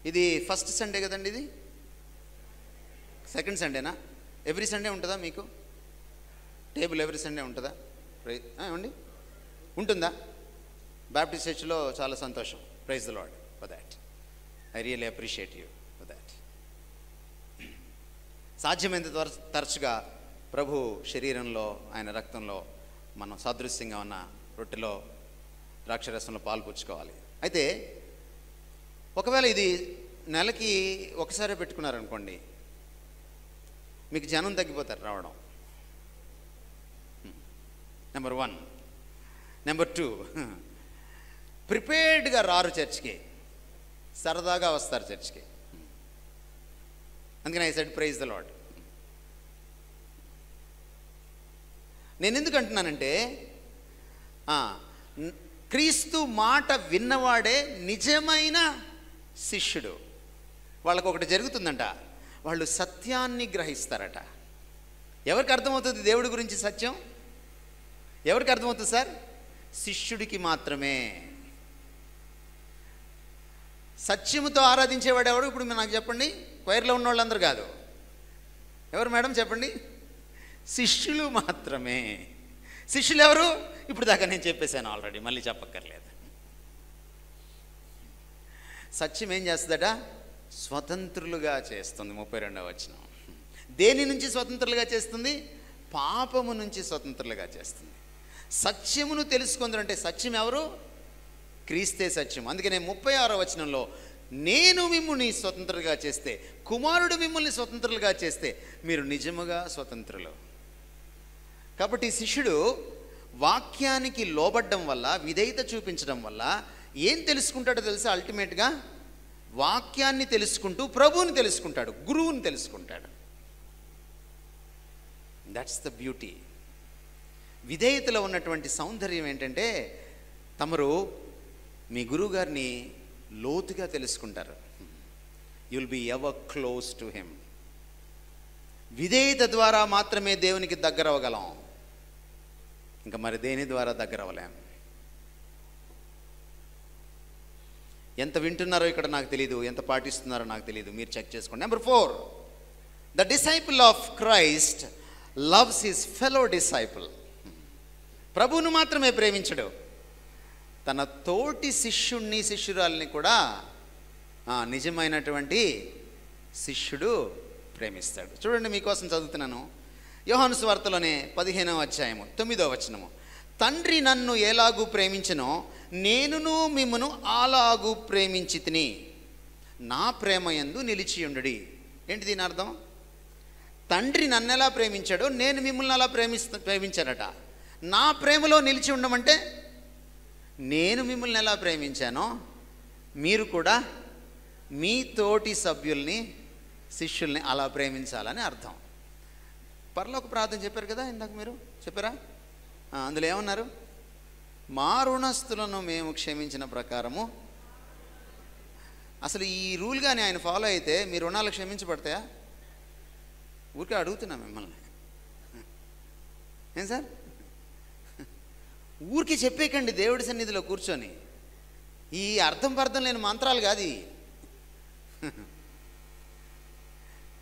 ఇది ఫస్ట్ సండే కదండి, ఇది సెకండ్ సండేనా? ఎవ్రీ సండే ఉంటుందా మీకు టేబుల్? ఎవ్రీ సండే ఉంటుందా? ఏమండి, ఉంటుందా? బ్యాప్టిస్ట్ చర్చ్లో చాలా సంతోషం. Praise the Lord for that. I really appreciate you for that. సాధ్యమైనంత తరచుగా ప్రభు శరీరంలో, ఆయన రక్తంలో మనం సాదృశ్యంగా ఉన్న రొట్టెలో ద్రాక్షరసంలో పాలు పుచ్చుకోవాలి. అయితే ఒకవేళ ఇది నెలకి ఒకసారి పెట్టుకున్నారనుకోండి, మీకు జనం తగ్గిపోతారు రావడం. నెంబర్ 1. నెంబర్ 2, ప్రిపేర్డ్గా రారు చర్చ్కి, సరదాగా వస్తారు చర్చ్కి. అందుకని I said praise the Lord. నేను ఎందుకు అంటున్నానంటే, క్రీస్తు మాట విన్నవాడే నిజమైన శిష్యుడు. వాళ్ళకు ఒకటి జరుగుతుందంట, వాళ్ళు సత్యాన్ని గ్రహిస్తారట. ఎవరికి అర్థమవుతుంది దేవుడి గురించి సత్యం? ఎవరికి అర్థమవుతుంది సార్? శిష్యుడికి మాత్రమే. సత్యముతో ఆరాధించేవాడు ఎవడు? ఇప్పుడు నాకు చెప్పండి. క్వైర్లో ఉన్న వాళ్ళందరూ కాదు. ఎవరు మేడం చెప్పండి? శిష్యులు మాత్రమే. శిష్యులు ఎవరు? ఇప్పుడు దాకా నేను చెప్పేశాను ఆల్రెడీ, మళ్ళీ చెప్పక్కర్లేదు. సత్యం ఏం చేస్తుందట? స్వతంత్రులుగా చేస్తుంది. 32వ వచనం. దేని నుంచి స్వతంత్రులుగా చేస్తుంది? పాపము నుంచి స్వతంత్రులుగా చేస్తుంది. సత్యమును తెలుసుకుందంటే సత్యం ఎవరు? క్రీస్తే సత్యం. అందుకనే 36వ వచనంలో, నేను మిమ్మల్ని స్వతంత్రులుగా చేస్తే, కుమారుడు మిమ్మల్ని స్వతంత్రులుగా చేస్తే మీరు నిజముగా స్వతంత్రులు. కాబట్టి శిష్యుడు వాక్యానికి లోబడ్డం వల్ల, విధేయత చూపించడం వల్ల ఏం తెలుసుకుంటాడో తెలుసా? అల్టిమేట్గా వాక్యాన్ని తెలుసుకుంటూ ప్రభువుని తెలుసుకుంటాడు, గురువుని తెలుసుకుంటాడు. That's the beauty. విధేయతలో ఉన్నటువంటి సౌందర్యం ఏంటంటే, తమరు మీ గురువు గారిని లోతుగా తెలుసుకుంటారు. You will be ever close to him. విధేయత ద్వారా మాత్రమే దేవునికి దగ్గర అవ్వగలం, ఇంకా మరి దేని ద్వారా దగ్గర అవ్వలేం. ఎంత వింటున్నారో ఇక్కడ నాకు తెలియదు, ఎంత పాటిస్తున్నారో నాకు తెలియదు, మీరు చెక్ చేసుకోండి. Number 4, the disciple of Christ loves his fellow disciple. ప్రభువును మాత్రమే ప్రేమించడు, తన తోటి శిష్యుణ్ణి, శిష్యురాల్ని కూడా నిజమైనటువంటి శిష్యుడు ప్రేమిస్తాడు. చూడండి, మీకోసం చదువుతున్నాను. యోహాను సువార్తలోనే 15వ అధ్యాయము 9వ వచనము. తండ్రి నన్ను ఎలాగూ ప్రేమించెనో నేనును మిమ్మును అలాగూ ప్రేమించితిని, నా ప్రేమ యందు నిలిచియుండుడి. ఏంటి దీని అర్థం? తండ్రి నన్ను ఎలా ప్రేమించాడో నేను మిమ్మల్ని అలా ప్రేమించారట. నా ప్రేమలో నిలిచి ఉండమంటే నేను మిమ్మల్ని ఎలా ప్రేమించానో మీరు కూడా మీ తోటి సభ్యుల్ని, శిష్యుల్ని అలా ప్రేమించాలని అర్థం. పరలోక ప్రార్థన చెప్పారు కదా ఇందాక, మీరు చెప్పారా? అందులో ఏమన్నారు? మా రుణస్థులను మేము క్షమించిన ప్రకారము. అసలు ఈ రూల్ కానీ ఆయన ఫాలో అయితే మీ రుణాలు క్షమించబడతాయా? ఊరికే అడుగుతున్నా మిమ్మల్ని. ఏం సార్, ఊరికే చెప్పేకండి దేవుడి సన్నిధిలో కూర్చొని. ఈ అర్థం పర్థం లేని మంత్రాలు కాదు.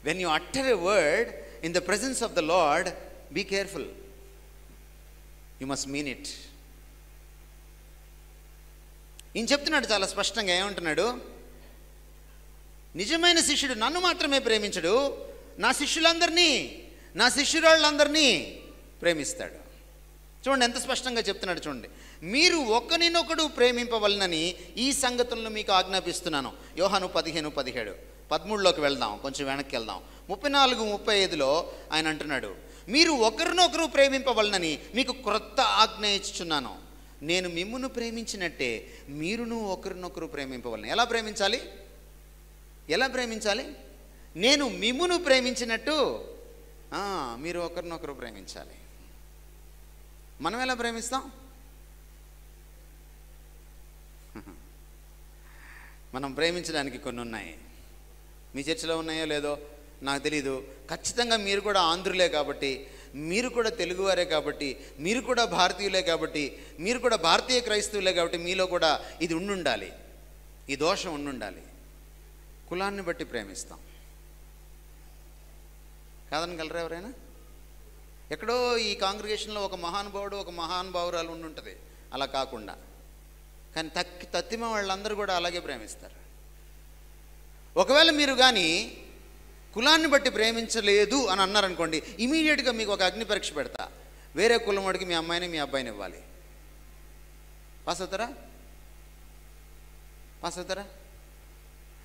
When you utter a word in the presence of the Lord, be careful, you must mean it. ఈయన చెప్తున్నాడు చాలా స్పష్టంగా. ఏమంటున్నాడు? నిజమైన శిష్యుడు నన్ను మాత్రమే ప్రేమించడు, నా శిష్యులందరినీ, నా శిష్యురాళ్ళందరినీ ప్రేమిస్తాడు. చూడండి ఎంత స్పష్టంగా చెప్తున్నాడు. చూడండి, మీరు ఒకరినొకడు ప్రేమింపవలనని ఈ సంగతులను మీకు ఆజ్ఞాపిస్తున్నాను. యోహాను 15:17. 13లోకి వెళ్దాం, కొంచెం వెనక్కి వెళ్దాం. 34-35లో ఆయన అంటున్నాడు, మీరు ఒకరినొకరు ప్రేమింపవలనని మీకు క్రొత్త ఆజ్ఞ ఇచ్చుచున్నాను. నేను మిమ్మును ప్రేమించినట్టే మీరును ఒకరినొకరు ప్రేమింపవలన. ఎలా ప్రేమించాలి? ఎలా ప్రేమించాలి? నేను మిమ్మును ప్రేమించినట్టు మీరు ఒకరినొకరు ప్రేమించాలి. మనం ఎలా ప్రేమిస్తాం? మనం ప్రేమించడానికి కొన్ని ఉన్నాయి. మీ చర్చిలో ఉన్నాయో లేదో నాకు తెలీదు. ఖచ్చితంగా మీరు కూడా ఆంధ్రులే కాబట్టి, మీరు కూడా తెలుగువారే కాబట్టి, మీరు కూడా భారతీయులే కాబట్టి, మీరు కూడా భారతీయ క్రైస్తవులే కాబట్టి మీలో కూడా ఇది ఉండుండాలి, ఈ దోషం ఉండుండాలి. కులాన్ని బట్టి ప్రేమిస్తాం. కాదనగలరా ఎవరైనా? ఎక్కడో ఈ కాంగ్రిగేషన్లో ఒక మహానుభావుడు, ఒక మహానుభావురాలు ఉండుంటుంది. అలా కాకుండా కానీ తత్తిమ వాళ్ళందరూ కూడా అలాగే ప్రేమిస్తారు. ఒకవేళ మీరు కానీ కులాన్ని బట్టి ప్రేమించలేదు అని అన్నారనుకోండి, ఇమీడియట్గా మీకు ఒక అగ్ని పరీక్ష పెడతా. వేరే కులం వాడికి మీ అమ్మాయిని, మీ అబ్బాయిని ఇవ్వాలి. పాస్ అవుతారా? పాస్ అవుతారా?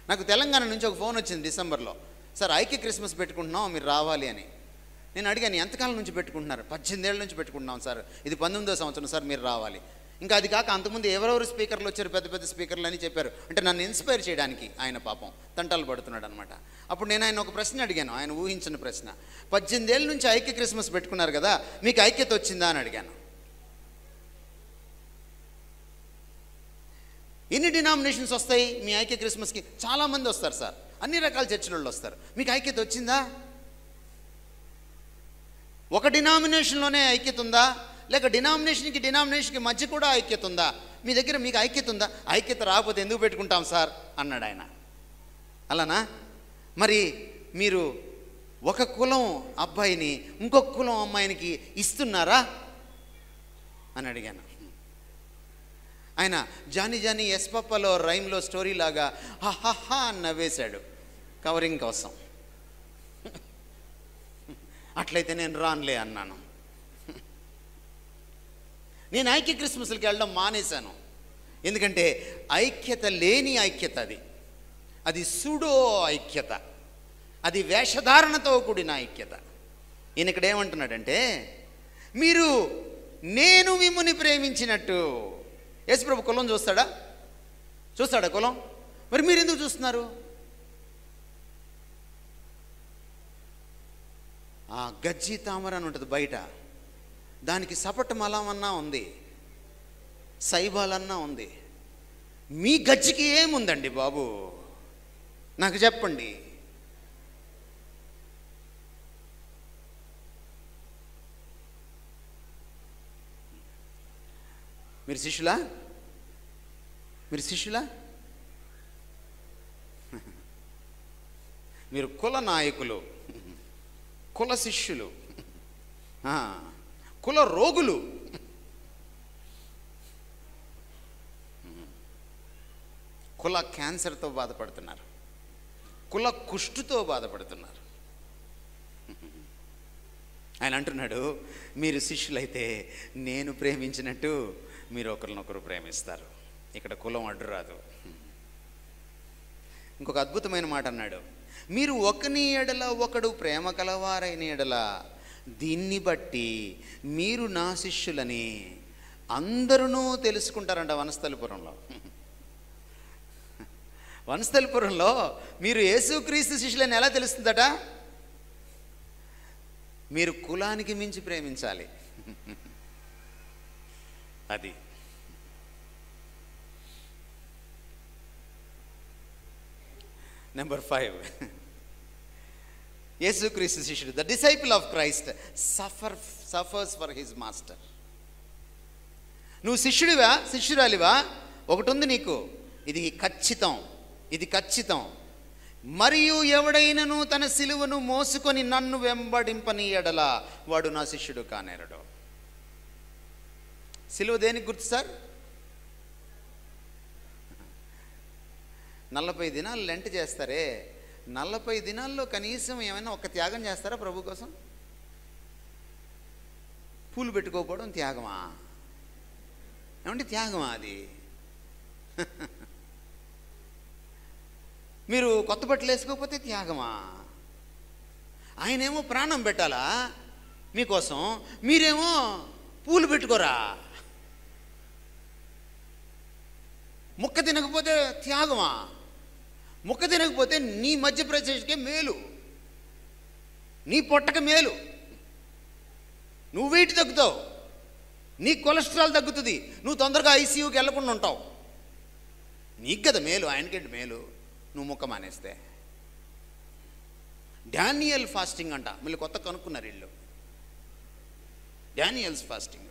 నాకు తెలంగాణ నుంచి ఒక ఫోన్ వచ్చింది డిసెంబర్లో. సార్, ఐక్య క్రిస్మస్ పెట్టుకుంటున్నాం, మీరు రావాలి అని. నేను అడిగాను, ఎంతకాలం నుంచి పెట్టుకుంటున్నారు? 18 ఏళ్ళ నుంచి పెట్టుకుంటున్నాం సార్, ఇది 19వ సంవత్సరం సార్, మీరు రావాలి. ఇంకా అది కాక అంతకుముందు ఎవరెవరు స్పీకర్లు వచ్చారు, పెద్ద పెద్ద స్పీకర్లు అని చెప్పారు. అంటే నన్ను ఇన్స్పైర్ చేయడానికి ఆయన పాపం తంటాలు పడుతున్నాడు అనమాట. అప్పుడు నేను ఆయన ఒక ప్రశ్న అడిగాను, ఆయన ఊహించిన ప్రశ్న. 18 ఏళ్ళ నుంచి ఐక్య క్రిస్మస్ పెట్టుకున్నారు కదా, మీకు ఐక్యత వచ్చిందా అని అడిగాను. ఎన్ని డినామినేషన్స్ వస్తాయి మీ ఐక్య క్రిస్మస్కి? చాలామంది వస్తారు సార్, అన్ని రకాల చర్చిల వాళ్ళు వస్తారు. మీకు ఐక్యత వచ్చిందా? ఒక డినామినేషన్లోనే ఐక్యత ఉందా, లేక డినామినేషన్కి మధ్య కూడా ఐక్యత ఉందా? మీ దగ్గర మీకు ఐక్యత ఉందా? ఐక్యత రాకపోతే ఎందుకు పెట్టుకుంటాం సార్ అన్నాడు ఆయన. అలానా? మరి మీరు ఒక కులం అబ్బాయిని ఇంకొక కులం అమ్మాయినికి ఇస్తున్నారా అని అడిగాను. ఆయన జానీ జానీ ఎస్ పప్పలో రైమ్లో స్టోరీ లాగా హా అని నవ్వేశాడు కవరింగ్ కోసం. అట్లయితే నేను రానులే అన్నాను. నేను ఐక్య క్రిస్మస్కి వెళ్ళడం మానేశాను. ఎందుకంటే ఐక్యత లేని ఐక్యత అది సూడో ఐక్యత, అది వేషధారణతో కూడిన ఐక్యత. ఈయన ఇక్కడ ఏమంటున్నాడంటే, మీరు నేను మిమ్ముని ప్రేమించినట్టు. యేసుప్రభు కులం చూస్తాడా? కులం? మరి మీరు ఎందుకు చూస్తున్నారు? ఆ గజ్జి తామర అని ఉంటుంది బయట, దానికి సపట మలమన్నా ఉంది, సైబాలన్నా ఉంది. మీ గజ్జికి ఏముందండి బాబు, నాకు చెప్పండి. మీరు శిష్యులా? మీరు కుల నాయకులు, కుల శిష్యులు, కుల రోగులు. కుల క్యాన్సర్తో బాధపడుతున్నారు, కుల కుష్టుతో బాధపడుతున్నారు. ఆయన అంటున్నాడు, మీరు శిష్యులైతే నేను ప్రేమించినట్టు మీరు ఒకరినొకరు ప్రేమిస్తారు. ఇక్కడ కులం అడ్డు రాదు. ఇంకొక అద్భుతమైన మాట అన్నాడు, మీరు ఒకని ఎడల ఒకడు ప్రేమ కలవారైన ఎడల దీన్ని బట్టి మీరు నా శిష్యులని అందరూ తెలుసుకుంటారంట వనస్థలిపురంలో. వనస్థలిపురంలో మీరు యేసుక్రీస్తు శిష్యులని ఎలా తెలుస్తుందట? మీరు కులానికి మించి ప్రేమించాలి. అది నెంబర్ 5. యేసుక్రీస్తు శిష్యుడు, the disciple of Christ suffers for his master. నువ్వు శిష్యుడివా, శిష్యురాలివా, ఒకటి ఉంది నీకు, ఇది ఖచ్చితం, ఇది ఖచ్చితం. మరియు ఎవడైనను తన సిలువను మోసుకొని నన్ను వెంబడింపని ఎడల వాడు నా శిష్యుడు కానేరడు. సిలువ దేనికి గుర్తు సార్? 40 దినాలు లెంట్ చేస్తారే, 40 దినాల్లో కనీసం ఏమైనా ఒక త్యాగం చేస్తారా ప్రభు కోసం? పూలు పెట్టుకోకపోవడం త్యాగమా? ఏమంటే త్యాగమా అది? మీరు కొత్త బట్టలు వేసుకోకపోతే త్యాగమా? ఆయనేమో ప్రాణం పెట్టాలా మీకోసం, మీరేమో పూలు పెట్టుకోరా? ముక్క తినకపోతే త్యాగమా? ముక్క తినకపోతే నీ మధ్యప్రదేశ్కే మేలు, నీ పొట్టక మేలు, నువ్వు వెయిట్ తగ్గుతావు, నీ కొలెస్ట్రాల్ తగ్గుతుంది, నువ్వు తొందరగా ఐసీయూకి వెళ్లకుండా ఉంటావు. నీకు కదా మేలు, ఆయనకేంటి మేలు నువ్వు ముక్క మానేస్తే? డానియల్ ఫాస్టింగ్ అంట, మళ్ళీ కొత్త కనుక్కున్నారు వీళ్ళు, డానియల్స్ ఫాస్టింగ్.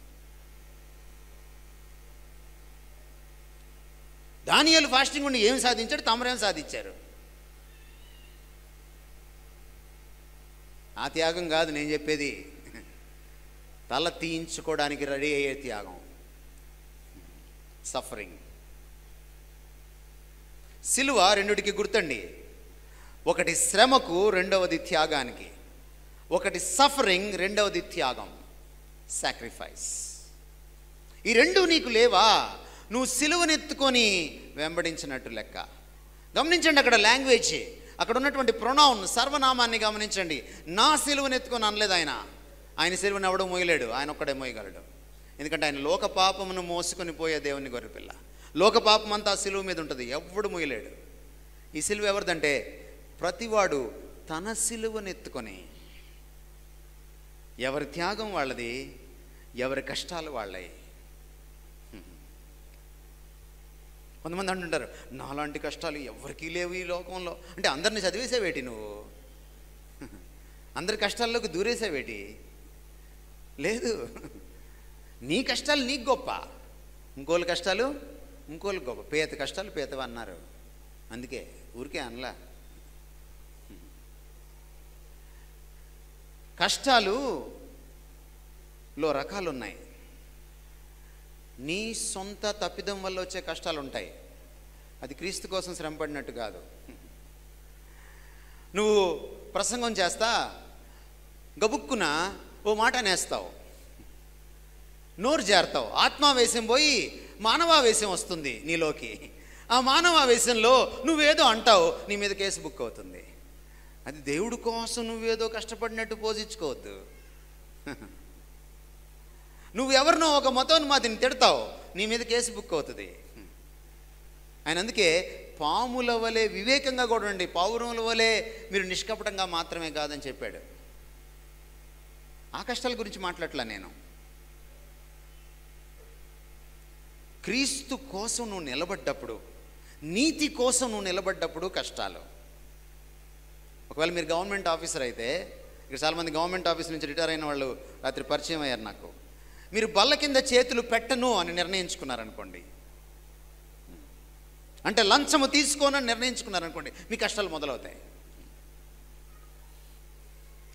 దానియేలు ఫాస్టింగ్ ఉండి ఏం సాధించాడు? తమరేం సాధించారు? ఆ త్యాగం కాదు నేను చెప్పేది, తల తీయించుకోవడానికి రెడీ అయ్యే త్యాగం, సఫరింగ్. సిలువ రెండిటికి గుర్తండి, ఒకటి శ్రమకు, రెండవది త్యాగానికి. ఒకటి సఫరింగ్, రెండవది త్యాగం, సాక్రిఫైస్. ఈ రెండు నీకు లేవా, నువ్వు సిలువనెత్తుకొని వెంబడించినట్టు లెక్క. గమనించండి అక్కడ లాంగ్వేజ్, అక్కడ ఉన్నటువంటి ప్రొనౌన్, సర్వనామాన్ని గమనించండి. నా సిలువనెత్తుకొని అనలేదు ఆయన. ఆయన సిలువను ఎవడో మోయలేడు, ఆయన ఒక్కడే మోయగలడు. ఎందుకంటే ఆయన లోక పాపమును మోసుకొని పోయే దేవుని గొర్రెపిల్ల. లోక పాపం అంతా సిలువ మీద ఉంటుంది, ఎవడు మోయలేడు. ఈ సిలువ ఎవరిదంటే ప్రతివాడు తన సిలువనెత్తుకొని, ఎవరి త్యాగం వాళ్ళది, ఎవరి కష్టాలు వాళ్ళవి. కొంతమంది అంటుంటారు నాలాంటి కష్టాలు ఎవరికీ లేవు ఈ లోకంలో. అంటే అందరిని చదివేసేవేటి నువ్వు? అందరి కష్టాల్లోకి దూరేసేవేటి? లేదు, నీ కష్టాలు నీకు గొప్ప, ఇంకోళ్ళ కష్టాలు ఇంకోళ్ళకి గొప్ప. పేత కష్టాలు పేతవి అన్నారు, అందుకే ఊరికే అనలా. కష్టాలులో రకాలు ఉన్నాయి. నీ సొంత తప్పిదం వల్ల వచ్చే కష్టాలు ఉంటాయి, అది క్రీస్తు కోసం శ్రమపడినట్టు కాదు. నువ్వు ప్రసంగం చేస్తా గబుక్కున ఓ మాట నేస్తావు, నోరు జారుతావు, ఆత్మావేశం పోయి మానవావేశం వస్తుంది నీలోకి. ఆ మానవావేశంలో నువ్వేదో అంటావు, నీ మీద కేసు బుక్ అవుతుంది. అది దేవుడి కోసం నువ్వేదో కష్టపడినట్టు పోజించుకోవద్దు. నువ్వెవరినో ఒక మతోన్మాదిని తిడతావు, నీ మీద కేసు బుక్ అవుతుంది. ఆయన అందుకే పాముల వలె వివేకంగా కూడా ఉండండి, పావురముల వలె మీరు నిష్కపటంగా మాత్రమే కాదని చెప్పాడు. ఆ కష్టాల గురించి మాట్లాడట్లా నేను. క్రీస్తు కోసం నువ్వు నిలబడ్డప్పుడు, నీతి కోసం నువ్వు నిలబడ్డప్పుడు కష్టాలు. ఒకవేళ మీరు గవర్నమెంట్ ఆఫీసర్ అయితే, ఇక్కడ చాలామంది గవర్నమెంట్ ఆఫీస్ నుంచి రిటైర్ అయిన వాళ్ళు రాత్రి పరిచయం అయ్యారు నాకు. మీరు బల్ల కింద చేతులు పెట్టను అని నిర్ణయించుకున్నారనుకోండి, అంటే లంచము తీసుకోనని నిర్ణయించుకున్నారనుకోండి, మీ కష్టాలు మొదలవుతాయి.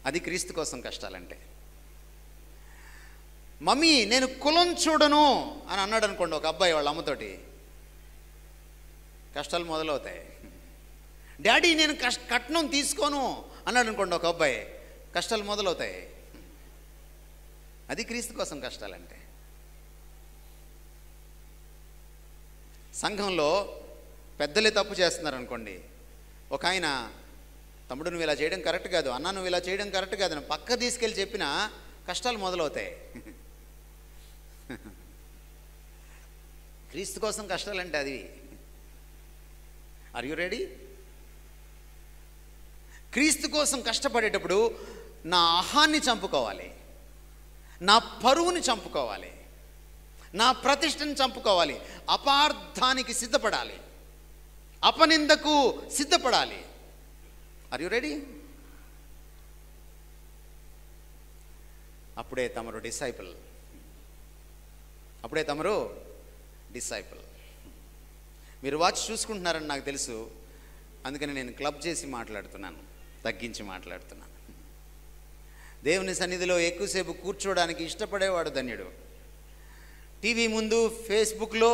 అది క్రీస్తు కోసం కష్టాలంటే. మమ్మీ నేను కులం చూడను అని అన్నాడు అనుకోండి ఒక అబ్బాయి వాళ్ళ అమ్మతోటి, కష్టాలు మొదలవుతాయి. డాడీ నేను కట్నం తీసుకోను అన్నాడు అనుకోండి ఒక అబ్బాయి, కష్టాలు మొదలవుతాయి. అది క్రీస్తు కోసం కష్టాలంటే. సంఘంలో పెద్దలే తప్పు చేస్తున్నారు అనుకోండి, ఒక ఆయన తమ్ముడు నువ్వు ఇలా చేయడం కరెక్ట్ కాదు, అన్న నువ్వు ఇలా చేయడం కరెక్ట్ కాదు అని పక్క తీసుకెళ్ళి చెప్పినా కష్టాలు మొదలవుతాయి. క్రీస్తు కోసం కష్టాలంటే అది. Are you ready? క్రీస్తు కోసం కష్టపడేటప్పుడు నా అహాన్ని చంపుకోవాలి, నా పరువుని చంపుకోవాలి, నా ప్రతిష్టను చంపుకోవాలి, అపార్థానికి సిద్ధపడాలి, అపనిందకు సిద్ధపడాలి. Are you ready? అప్పుడే తమరు డిసైపుల్, అప్పుడే తమరు డిసైపుల్. మీరు వాచ్ చూసుకుంటున్నారని నాకు తెలుసు, అందుకని నేను క్లబ్ చేసి మాట్లాడుతున్నాను, తగ్గించి మాట్లాడుతున్నాను. దేవుని సన్నిధిలో ఎక్కువసేపు కూర్చోవడానికి ఇష్టపడేవాడు ధన్యుడు. టీవీ ముందు, ఫేస్బుక్లో,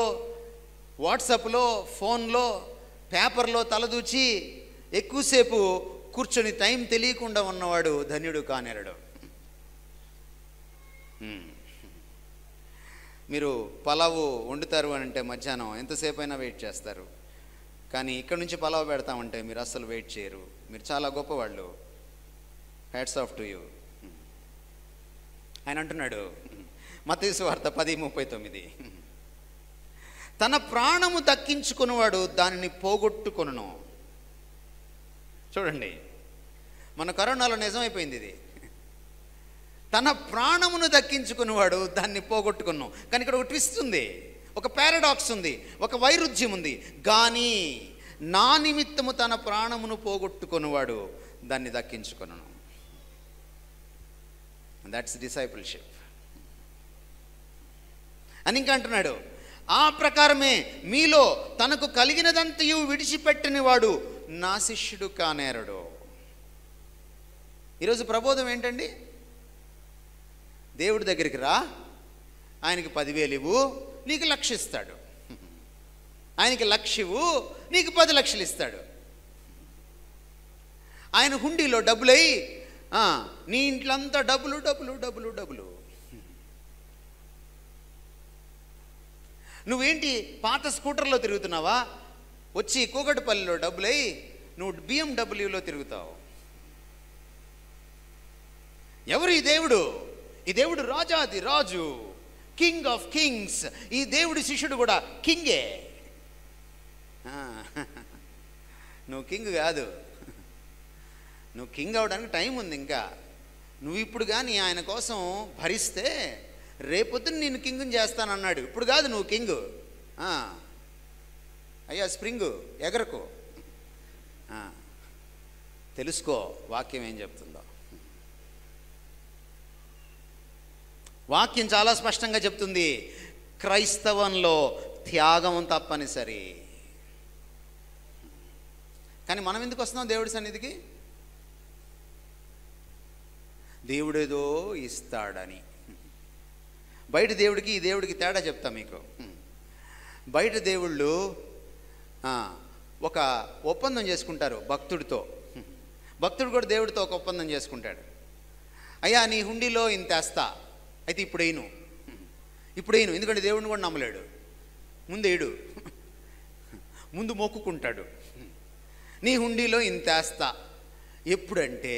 వాట్సాప్లో, ఫోన్లో, పేపర్లో తలదూచి ఎక్కువసేపు కూర్చొని టైం తెలియకుండా ఉన్నవాడు ధన్యుడు కానేరడు. మీరు పలావు వండుతారు అని అంటే మధ్యాహ్నం ఎంతసేపు అయినా వెయిట్ చేస్తారు, కానీ ఇక్కడ నుంచి పలావు పెడతామంటే మీరు అస్సలు వెయిట్ చేయరు. మీరు చాలా గొప్పవాళ్ళు. Hats off to you. ఆయన అంటున్నాడు మత్తయి సువార్త 10:39, తన ప్రాణము దక్కించుకున్నవాడు దానిని పోగొట్టుకొనును. చూడండి, మన కరోనాలో నిజమైపోయింది ఇది. తన ప్రాణమును దక్కించుకున్నవాడు దాన్ని పోగొట్టుకున్నాం. కానీ ఇక్కడ ఒక ట్విస్ట్ ఉంది, ఒక పారాడాక్స్ ఉంది, ఒక వైరుధ్యం ఉంది. కానీ నా నిమిత్తము తన ప్రాణమును పోగొట్టుకున్నవాడు దాన్ని దక్కించుకొనును. దట్స్ డిసైపుల్షిప్ అని ఇంకా అంటున్నాడు. ఆ ప్రకారమే మీలో తనకు కలిగినదంతయు విడిచిపెట్టని వాడు నా శిష్యుడు కానేరడు. ఈరోజు ప్రబోధం ఏంటండి? దేవుడి దగ్గరికి రా, ఆయనకి 10,000 ఇవ్వు, నీకు 1,00,000 ఇస్తాడు. ఆయనకి 1,00,000 ఇవ్వు, నీకు 10 లక్షలు ఇస్తాడు. ఆయన హుండీలో డబ్బులై నీ ఇంట్లో అంతా డబ్బులు డబ్బులు డబ్బులు డబ్బులు. నువ్వేంటి పాత స్కూటర్లో తిరుగుతున్నావా? వచ్చి కూకట్పల్లిలో డబ్బులై నువ్వు BMW తిరుగుతావు. ఎవరు ఈ దేవుడు? ఈ దేవుడు రాజాది రాజు, కింగ్ ఆఫ్ కింగ్స్. ఈ దేవుడి శిష్యుడు కూడా కింగే. నువ్వు కింగ్ కాదు. నువ్వు కింగ్ అవడానికి టైం ఉంది ఇంకా. నువ్వు ఇప్పుడు కానీ ఆయన కోసం భరిస్తే రేపొద్దున నేను కింగ్ని చేస్తానన్నాడు. ఇప్పుడు కాదు నువ్వు కింగు. అయ్యా స్ప్రింగు ఎగరకు. తెలుసుకో వాక్యం ఏం చెప్తుందో. వాక్యం చాలా స్పష్టంగా చెప్తుంది, క్రైస్తవంలో త్యాగం తప్పనిసరి. కానీ మనం ఎందుకు వస్తున్నాం దేవుడి సన్నిధికి? దేవుడేదో ఇస్తాడని. బయట దేవుడికి ఈ దేవుడికి తేడా చెప్తా మీకు. బయట దేవుళ్ళు ఒక ఒప్పందం చేసుకుంటారు భక్తుడితో. భక్తుడు కూడా దేవుడితో ఒక ఒప్పందం చేసుకుంటాడు. అయ్యా నీ హుండీలో ఇంత వేస్తా, అయితే ఇప్పుడేను ఎందుకంటే దేవుడిని కూడా నమ్మలేడు. ముందేడు, ముందు మొక్కుకుంటాడు. నీ హుండీలో ఇంత వేస్తా, ఎప్పుడంటే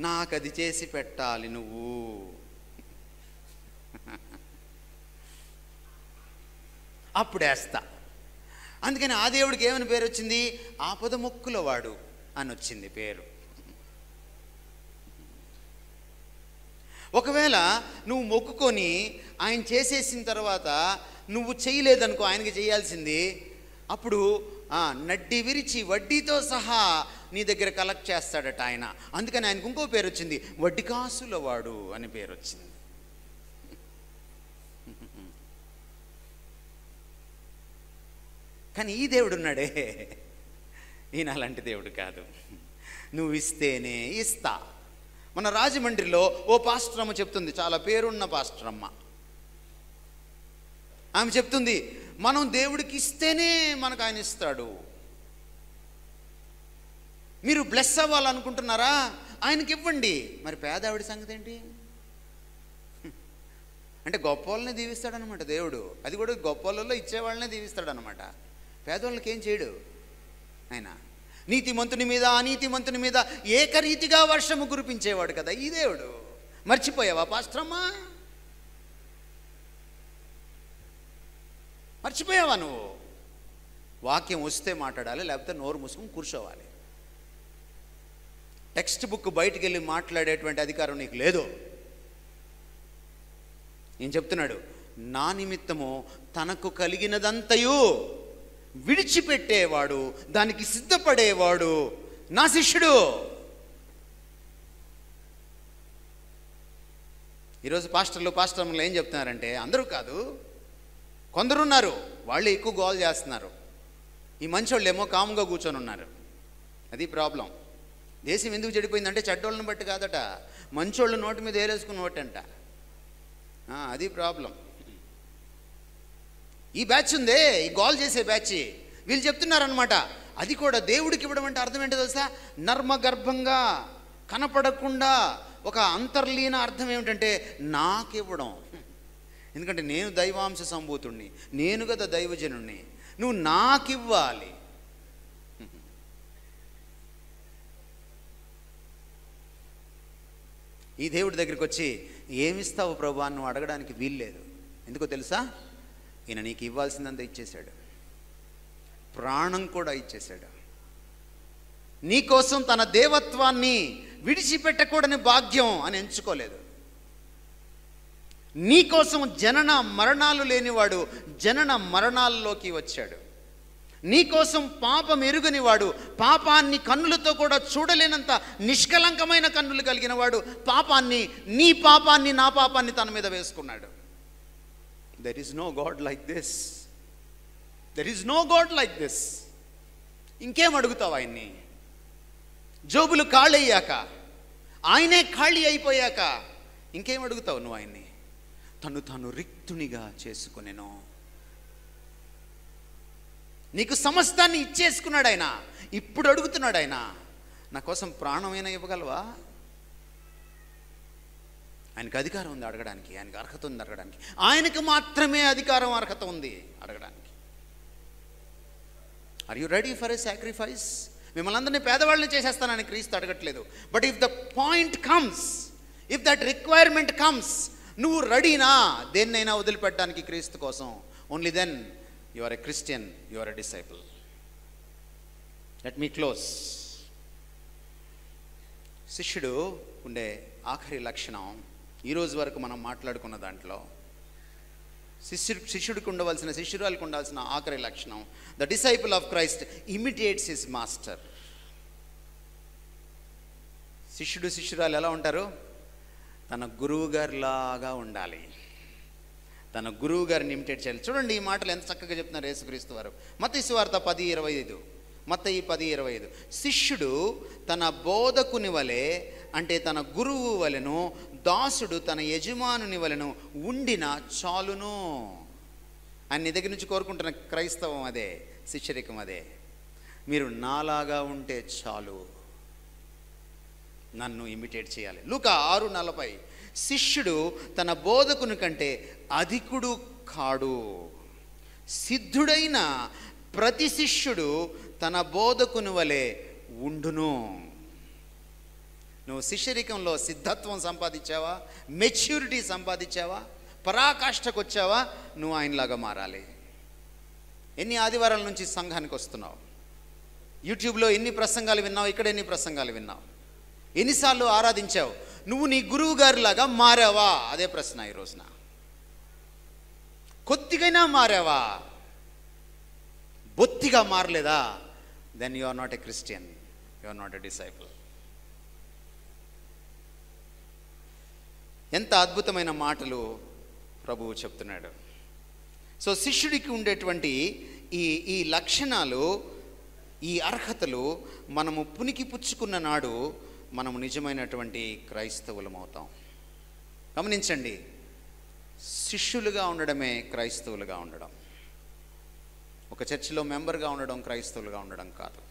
నాకు అది చేసి పెట్టాలి నువ్వు. అప్పుడు వేస్తా. అందుకని ఆ దేవుడికి ఏమని పేరు వచ్చింది? ఆపద మొక్కులవాడు అని వచ్చింది పేరు. ఒకవేళ నువ్వు మొక్కుకొని ఆయన చేసేసిన తర్వాత నువ్వు చేయలేదనుకో, ఆయనకి చేయాల్సింది, అప్పుడు నడ్డి విరిచి వడ్డీతో సహా నీ దగ్గర కలెక్ట్ చేస్తాడట ఆయన. అందుకని ఆయనకు ఇంకో పేరు వచ్చింది, వడ్డీ కాసుల వాడు అని పేరు వచ్చింది. కానీ ఈ దేవుడు ఉన్నాడే, ఈయన అలాంటి దేవుడు కాదు. నువ్వు ఇస్తేనే ఇస్తా. మన రాజమండ్రిలో ఓ పాస్టరమ్మ చెప్తుంది, చాలా పేరున్న పాస్టరమ్మ. ఆమె చెప్తుంది, మనం దేవుడికి ఇస్తేనే మనకు ఆయన ఇస్తాడు. మీరు బ్లెస్ అవ్వాలనుకుంటున్నారా? ఆయనకి ఇవ్వండి. మరి పేదవాడి సంగతి ఏంటి? అంటే గొప్ప వాళ్ళనే దీవిస్తాడనమాట దేవుడు. అది కూడా గొప్ప వాళ్ళలో ఇచ్చేవాళ్ళనే దీవిస్తాడనమాట. పేదవాళ్ళకి ఏం చేయడు ఆయన. నీతిమంతుని మీద అనీతిమంతుని మీద ఏకరీతిగా వర్షము కురిపించేవాడు కదా ఈ దేవుడు. మర్చిపోయావా పాస్టరమ్మా? మర్చిపోయావా నువ్వు? వాక్యం వస్తే మాట్లాడాలి, లేకపోతే నోరు మూసుకొని కూర్చోవాలి. టెక్స్ట్ బుక్ బయటికి వెళ్ళి మాట్లాడేటువంటి అధికారం నీకు లేదు. నేను చెప్తున్నాడు, నా నిమిత్తము తనకు కలిగినదంతయు విడిచిపెట్టేవాడు, దానికి సిద్ధపడేవాడు నా శిష్యుడు. ఈరోజు పాస్టర్లు ఏం చెప్తున్నారంటే, అందరూ కాదు, కొందరున్నారు, వాళ్ళు ఎక్కువ గోల్ చేస్తున్నారు. ఈ మంచోళ్ళు ఏమో కాముగా కూర్చొని ఉన్నారు. అది ప్రాబ్లం. దేశం ఎందుకు చెడిపోయిందంటే చెడ్డోళ్ళని బట్టి కాదట, మంచోళ్ళు నోటి మీద ఏరేసుకుని నోటంట. అది ప్రాబ్లం. ఈ బ్యాచ్ ఉందే, ఈ గోల్ చేసే బ్యాచ్, వీళ్ళు చెప్తున్నారనమాట. అది కూడా దేవుడికి ఇవ్వడం అంటే అర్థం ఏంటో తెలుసా? నర్మగర్భంగా కనపడకుండా ఒక అంతర్లీన అర్థం ఏమిటంటే నాకివ్వడం. ఎందుకంటే నేను దైవాంశ సంభూతుణ్ణి, నేను కదా దైవజనుణ్ణి, నువ్వు నాకివ్వాలి. ఈ దేవుడి దగ్గరికి వచ్చి ఏమిస్తావు ప్రభు అని నువ్వు అడగడానికి వీల్లేదు. ఎందుకో తెలుసా? ఈయన నీకు ఇవ్వాల్సిందంతా ఇచ్చేశాడు, ప్రాణం కూడా ఇచ్చేశాడు. నీకోసం తన దేవత్వాన్ని విడిచిపెట్టకూడని భాగ్యం అని ఎంచుకోలేదు. నీకోసం జనన మరణాలు లేనివాడు జనన మరణాల్లోకి వచ్చాడు. నీకోసం పాపం ఎరుగనివాడు, పాపాన్ని కన్నులతో కూడా చూడలేనంత నిష్కలంకమైన కన్నులు కలిగిన వాడు నీ పాపాన్ని నా పాపాన్ని తన మీద వేసుకున్నాడు. There is no God like this. There is no God like this. ఇంకేం అడుగుతావు ఆయన్ని? జోబులు ఖాళీ అయ్యాక, ఆయనే ఖాళీ అయిపోయాక ఇంకేం అడుగుతావు నువ్వు ఆయన్ని? తను రిక్తునిగా చేసుకునేను. నీకు సమస్తాన్ని ఇచ్చేసుకున్నాడు ఆయన. ఇప్పుడు అడుగుతున్నాడు ఆయన, నా కోసం ప్రాణమైనా ఇవ్వగలవా? ఆయనకు అధికారం ఉంది అడగడానికి, ఆయనకు అర్హత ఉంది అడగడానికి. ఆయనకు మాత్రమే అధికారం, అర్హత ఉంది అడగడానికి. Are you ready for a sacrifice? మిమ్మల్ని అందరినీ పేదవాళ్ళని చేసేస్తానని క్రీస్తు అడగట్లేదు. But if the point comes, if that requirement comes, నువ్వు రెడీనా దేన్నైనా వదిలిపెట్టడానికి క్రీస్తు కోసం? Only then you are a Christian, you are a disciple. Let me close. శిష్యుడు ఉండే ఆఖరి లక్షణం, ఈరోజు వరకు మనం మాట్లాడుకున్న దాంట్లో శిష్యుడికి ఉండవలసిన, శిష్యురాలకు ఉండాల్సిన ఆఖరి లక్షణం, the disciple of Christ imitates his master. శిష్యురాలు ఎలా ఉంటారు? తన గురువు గారిలాగా ఉండాలి. తన గురువు గారిని ఇమిటేట్ చేయాలి. చూడండి ఈ మాటలు ఎంత చక్కగా చెప్తున్నారు యేసుక్రీస్తు వారు. మత్తయి సువార్త 10:25. మత్తయి 10:25. శిష్యుడు తన బోధకుని వలె, అంటే తన గురువు వలెను, దాసుడు తన యజమానుని వలెను ఉండిన చాలును. ఆయన నీ దగ్గర నుంచి కోరుకుంటున్న క్రైస్తవం అదే, శిష్యరికం అదే. మీరు నాలాగా ఉంటే చాలు, నన్ను ఇమిటేట్ చేయాలి. లూకా 6:40. శిష్యుడు తన బోధకుని కంటే అధికుడు కాడు, సిద్ధుడైన ప్రతి శిష్యుడు తన బోధకుని వలె ఉండును. నువ్వు శిష్యరికంలో సిద్ధత్వం సంపాదించావా, మెచ్యూరిటీ సంపాదించావా, పరాకాష్ఠకు వచ్చావా, నువ్వు ఆయనలాగా మారాలి. ఎన్ని ఆదివారాల నుంచి సంఘానికి వస్తున్నావు? యూట్యూబ్లో ఎన్ని ప్రసంగాలు విన్నావు? ఇక్కడ ఎన్ని ప్రసంగాలు విన్నావు? ఎన్నిసార్లు ఆరాధించావు? నువ్వు నీ గురువు గారిలాగా మారావా? అదే ప్రశ్న ఈ రోజున. కొద్దిగైనా మారావా? బొత్తిగా మారలేదా? Then you are not a Christian, you are not a disciple. ఎంత అద్భుతమైన మాటలు ప్రభువు చెప్తున్నాడు. సో శిష్యుడికి ఉండేటువంటి ఈ లక్షణాలు, ఈ అర్హతలు మనము పునికి పుచ్చుకున్న నాడు మనము నిజమైనటువంటి క్రైస్తవులం అవుతాం. గమనించండి, శిష్యులుగా ఉండడమే క్రైస్తవులుగా ఉండడం. ఒక చర్చిలో మెంబర్గా ఉండడం క్రైస్తవులుగా ఉండడం కాదు.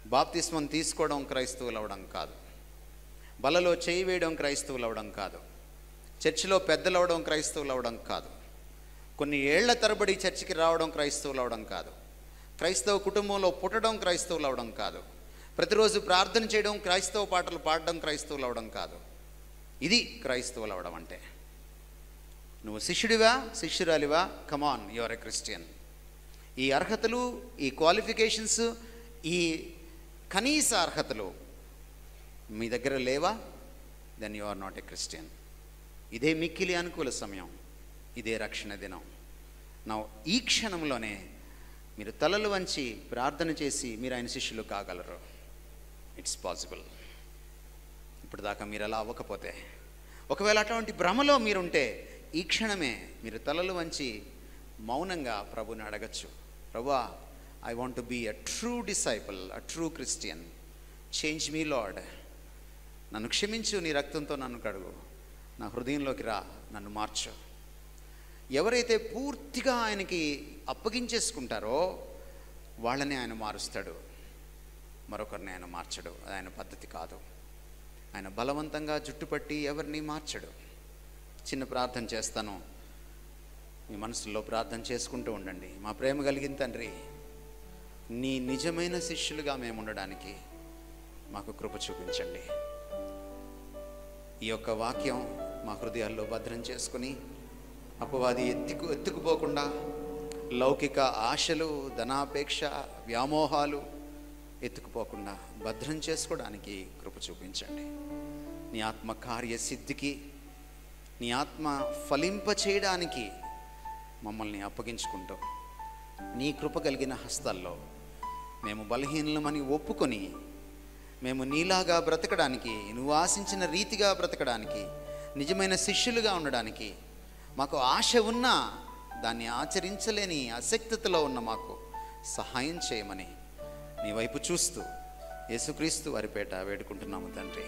బాప్తిస్మం తీసుకోవడం క్రైస్తవులు అవడం కాదు. బలలో చేయి వేయడం క్రైస్తవులు అవడం కాదు. చర్చిలో పెద్దలు అవడం క్రైస్తవులు అవడం కాదు. కొన్ని ఏళ్ల తరబడి చర్చికి రావడం క్రైస్తవులు అవడం కాదు. క్రైస్తవ కుటుంబంలో పుట్టడం క్రైస్తవులు అవడం కాదు. ప్రతిరోజు ప్రార్థన చేయడం, క్రైస్తవ పాటలు పాడడం క్రైస్తవులు అవడం కాదు. ఇది క్రైస్తవులు అవడం అంటే. నువ్వు శిష్యుడివా, శిష్యురాలివా, కమాన్, యు ఆర్ ఎ క్రిస్టియన్. ఈ అర్హతలు, ఈ క్వాలిఫికేషన్స్, ఈ కనీస అర్హతలు మీ దగ్గర లేవా? Then you are not a Christian. ఇదే మిక్కిలి అనుకూల సమయం, ఇదే రక్షణ దినం. నా ఈ క్షణంలోనే మీరు తలలు వంచి ప్రార్థన చేసి మీరు ఆయన శిష్యులు కాగలరు. It's possible. ఇప్పుడు దాకా మీరు అలా అవ్వకపోతే, ఒకవేళ అటువంటి భ్రమలో మీరుంటే, ఈ క్షణమే మీరు తలలు వంచి మౌనంగా ప్రభుని అడగచ్చు. ప్రభువా, I want to be a true disciple, a true Christian. Change me Lord. నన్ను క్షమించు, నీ రక్తంతో నన్ను కడుగు, నా హృదయంలోకి రా, నన్ను మార్చు. ఎవరైతే పూర్తిగా ఆయనకి అప్పగించేసుకుంటారో వాళ్ళని ఆయన మారుస్తాడు, మరొకరిని ఆయన మార్చడు. అది ఆయన పద్ధతి కాదు. ఆయన బలవంతంగా జుట్టుపట్టి ఎవరిని మార్చడు. చిన్న ప్రార్థన చేస్తాను, మీ మనసులో ప్రార్థన చేసుకుంటూ ఉండండి. మా ప్రేమ కలిగిన తండ్రి, నీ నిజమైన శిష్యులుగా మేము ఉండడానికి మాకు కృప చూపించండి. ఈ యొక్క వాక్యం మా హృదయాల్లో భద్రం చేసుకుని, అపవాది ఎత్తుకుపోకుండా లౌకిక ఆశలు, ధనాపేక్ష, వ్యామోహాలు ఎత్తుకుపోకుండా భద్రం చేసుకోవడానికి కృప చూపించండి. నీ ఆత్మ కార్యసిద్ధికి, నీ ఆత్మ ఫలింప చేయడానికి మమ్మల్ని అప్పగించుకుంటూ, నీ కృప కలిగిన హస్తాల్లో మేము బలహీనమని ఒప్పుకొని, మేము నీలాగా బ్రతకడానికి, నువ్వు ఆశించిన రీతిగా బ్రతకడానికి, నిజమైన శిష్యులుగా ఉండడానికి, మాకు ఆశ ఉన్నా దాన్ని ఆచరించలేని అశక్తతలో ఉన్న మాకు సహాయం చేయమని నీ వైపు చూస్తూ యేసుక్రీస్తు వారి పేట వేడుకుంటున్నాము తండ్రి.